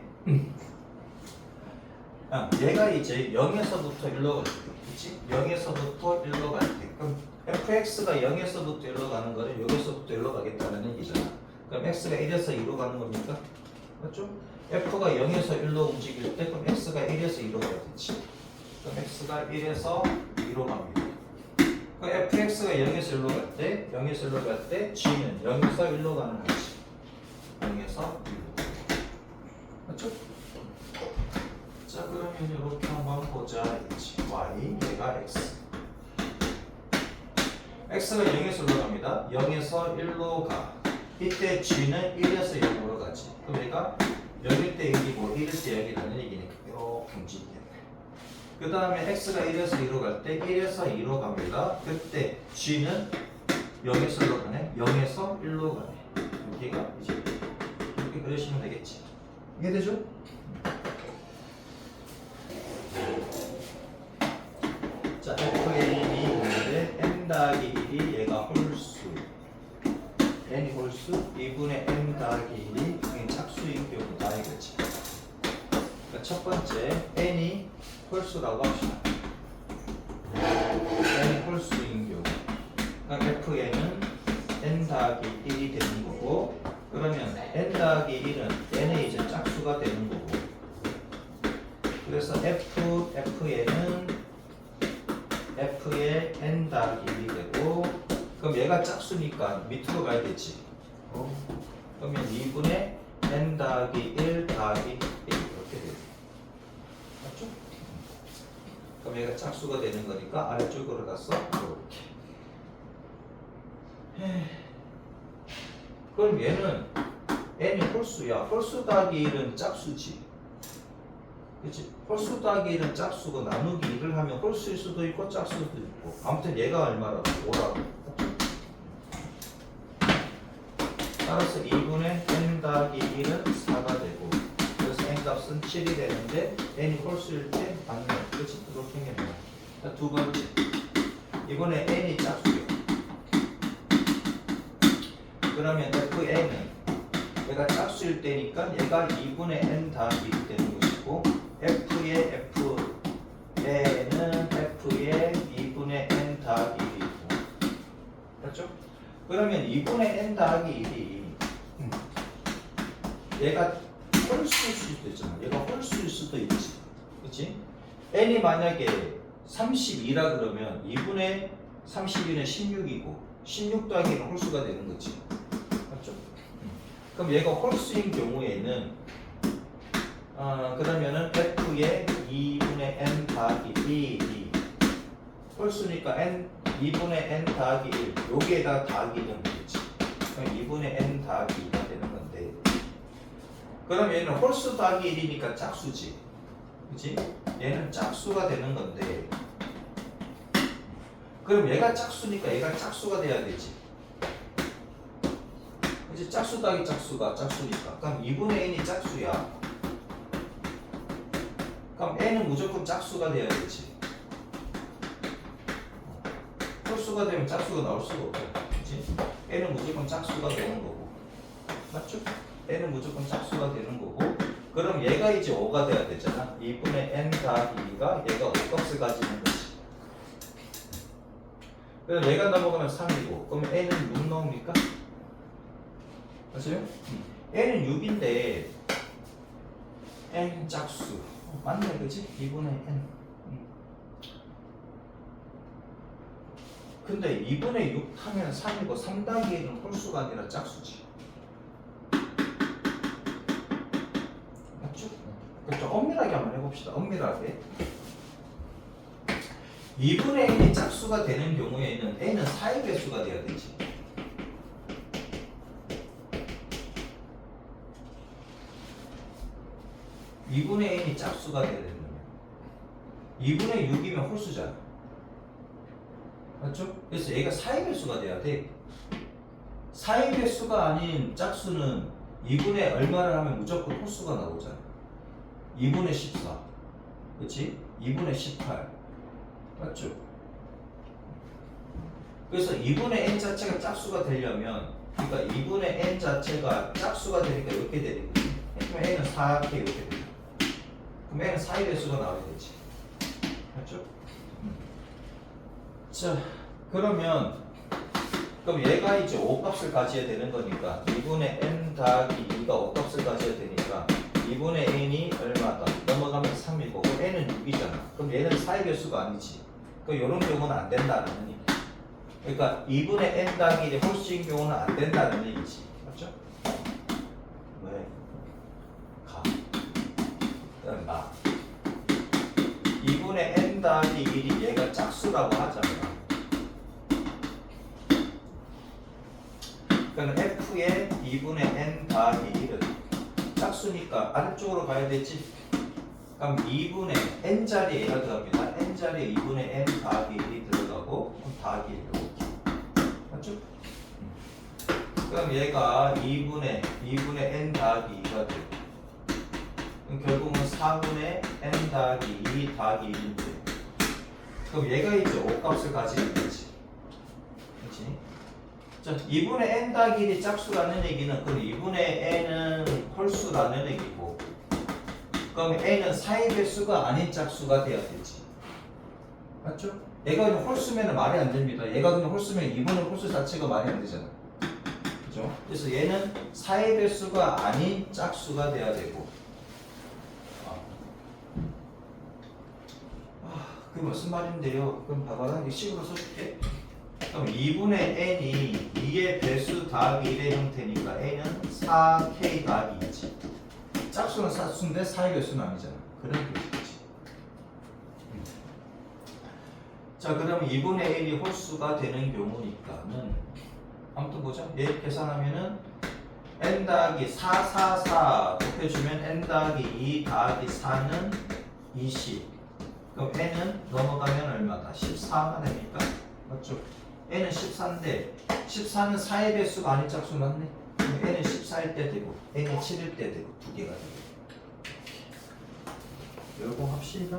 얘가 이제 0에서부터 1로 갈 때, 그치? 0에서부터 1로 갈 때. 그럼 fx가 0에서부터 1로 가는 거는 여기서부터 1로 가겠다는 얘기잖아. 그럼 x가 1에서 2로 가는 겁니까? 맞죠? f가 0에서 1로 움직일 때, 그럼 x가 1에서 2로 가야 되지. 그럼 x가 1에서 2로 갑니다. 그럼 fx가 0에서 1로 갈 때, 0에서 1로 갈 때, g는 0에서 1로 가는 거지. 0에서 1로. 맞죠? 자, 그러면 이렇게 한번 보자. y, 얘가 x. x가 0에서 1로 갑니다. 0에서 1로 가. 이때 g는 1에서 0으로 가지. 그럼 얘가 0일 때 1이고 1일 때 0이라는 얘기니까 이렇게 움직이겠네. 그 다음에 x가 1에서 2로 갈 때 1에서 2로 갑니다. 그때 g는 0에서 1로 가네. 0에서 1로 가네. 여기가 이제 이렇게 그리시면 되겠지. 이해되죠? 자, fn이 있는데 n 더하기 1이 얘가 홀수, n이 홀수, 2분의 n 더하기 1이 그게 착수인 경우다 이거지. 그러니까 첫 번째 n이 홀수라고 합시다. n이 홀수인 경우, 그러니까 fn은 n 더하기 1이 되는 거고, 그러면 n 더하기 1은 n의 이제 짝수가 되는 거고, 그래서 fn은 f의 n 더하기 1이 되고, 그럼 얘가 짝수니까 밑으로 가야 되지. 그러면 2분의 n 더하기 1 더하기 1 이렇게 되죠. 맞죠? 그럼 얘가 짝수가 되는 거니까 아래쪽으로 가서 이렇게. 그럼 얘는 n이 홀수야. 홀수 더하기 1은 짝수지. 그치? 홀수 더하기 1은 짝수고 나누기 1을 하면 홀수일 수도 있고 짝수도 있고, 아무튼 얘가 얼마라고? 5라고. 따라서 2분의 n 더하기 1은 4가 되고, 그래서 n 값은 7이 되는데 n이 홀수일 때 맞네. 그치? 이렇게 생겼네. 자, 두 번째, 이번에 n이 짝수예요. 그러면 fn은 얘가 짝수일 때니까 얘가 2분의 n 더하기 1이 되는 것이고, f의 fn은 f의 2분의 n 더하기 1이고, 그렇죠? 그러면 2분의 n 더하기 1이 얘가 홀수일 수도 있잖아. 얘가 홀수일 수도 있지. 그치? n이 만약에 32라 그러면 2분의 32는 16이고 16 더하기는 홀수가 되는 거지. 맞죠? 그럼 얘가 홀수인 경우에는 그러면은 f의 2분의 n 더하기 1이 홀수니까 n 2분의 n 더하기 1 여기에다 더하기 1은 되겠지. 그럼 2분의 n 더하기 2가 되는 건데, 그럼 얘는 홀수 더하기 1이니까 짝수지. 그치? 얘는 짝수가 되는 건데, 그럼 얘가 짝수니까 얘가 짝수가 돼야 되지. 이제 짝수 더하기 짝수가 짝수니까, 그럼 2분의 n이 짝수야. 그럼 n은 무조건 짝수가 돼야 되지. 홀수가 되면 짝수가 나올 수가 없죠. 그치? n은 무조건 짝수가 되는 거고. 맞죠? n은 무조건 짝수가 되는 거고. 그럼 얘가 이제 5가 돼야 되잖아. 2분의 n 더하기 2가 얘가 5값을 가지는 거지. 그래서 얘가 넘어가면 3이고, 그러면 n은 6 나옵니까? 맞아요? n은 6인데 n 짝수 맞네, 그치? 2분의 n. 근데 2분의 6 하면 3이고 3 더하기 1은 홀수가 아니라 짝수지. 맞죠? 그렇죠? 엄밀하게 한번 해봅시다. 엄밀하게. 2분의 n이 짝수가 되는 경우에는 n은 4의 배수가 돼야 되지. (2분의 n이) 짝수가 돼야 되는 거야. 2분의 6이면 홀수잖아. 맞죠? 그래서 얘가 4의 배수가 돼야 돼. 4의 배수가 아닌 짝수는 2분의 얼마를 하면 무조건 홀수가 나오잖아. 2분의 14. 그렇지? 2분의 18. 맞죠? 그래서 2분의 n 자체가 짝수가 되려면, 그러니까 2분의 n 자체가 짝수가 되니까 이렇게 되는 거지. 그럼 n은 4개 이렇게 되는 거야. 그럼 n은 4의 배수가 나와야 되지. 맞죠? 자, 그러면 그럼 얘가 이제 5값을 가져야 되는 거니까 2분의 n 더하기 2가 5값을 가져야 되니까 2분의 n이 얼마다? 넘어가면 3이고 n은 6이잖아. 그럼 얘는 4의 배수가 아니지. 그럼 이런 경우는 안 된다는 얘기. 그러니까 2분의 n 더하기 1이 홀수인 경우는 안 된다는 얘기지. 맞죠? 왜? 가. 그럼 나. 2분의 n 더하기 1이 얘가 짝수라고 하잖아. 그러면 짝수에 2분의 n 더하기 1은 짝수니까 아래쪽으로 가야 되지. 그럼 2분의 n자리에 얘가 들어갑니다. n자리에 2분의 n 더하기 1이 들어가고 그럼 더하기 1 이렇게. 맞죠? 그럼 얘가 2분의 n 더하기 2가 되고 그럼 결국은 4분의 n 더하기 2 더하기 1인데 그럼 얘가 이제 5값을 가지게 되지. 그렇지? 자, 2분의 n 더하기 1이 짝수라는 얘기는 그럼 2분의 n은 홀수라는 얘기고 그럼 n은 4의 배수가 아닌 짝수가 돼야 되지. 맞죠? 얘가 그냥 홀수면 말이 안 됩니다. 얘가 그냥 홀수면 2분의 홀수 자체가 말이 안 되잖아. 그죠? 그래서 얘는 4의 배수가 아닌 짝수가 돼야 되고 그게 무슨 말인데요? 그럼 봐봐라. 이 식으로 써줄게. 그럼 2분의 n이 2의 배수 더하기 1의 형태니까 n은 4k 더하기 2지. 짝수는 짝수인데 4의 배수는 아니잖아. 그런 뜻이지. 자, 그럼 2분의 1이 홀수가 되는 경우니까는 아무튼 보자. 얘 계산하면은 n 더하기 4, 4, 4 곱해주면 n 더하기 2 더하기 4는 20. 그럼 n은 넘어가면 얼마다? 14가 됩니까? 맞죠? n은 14인데 14는 4의 배수가 아닌 짝수 맞네? 그럼 n은 14일 때 되고 n은 7일 때 되고 두 개가 되고 열공합시다.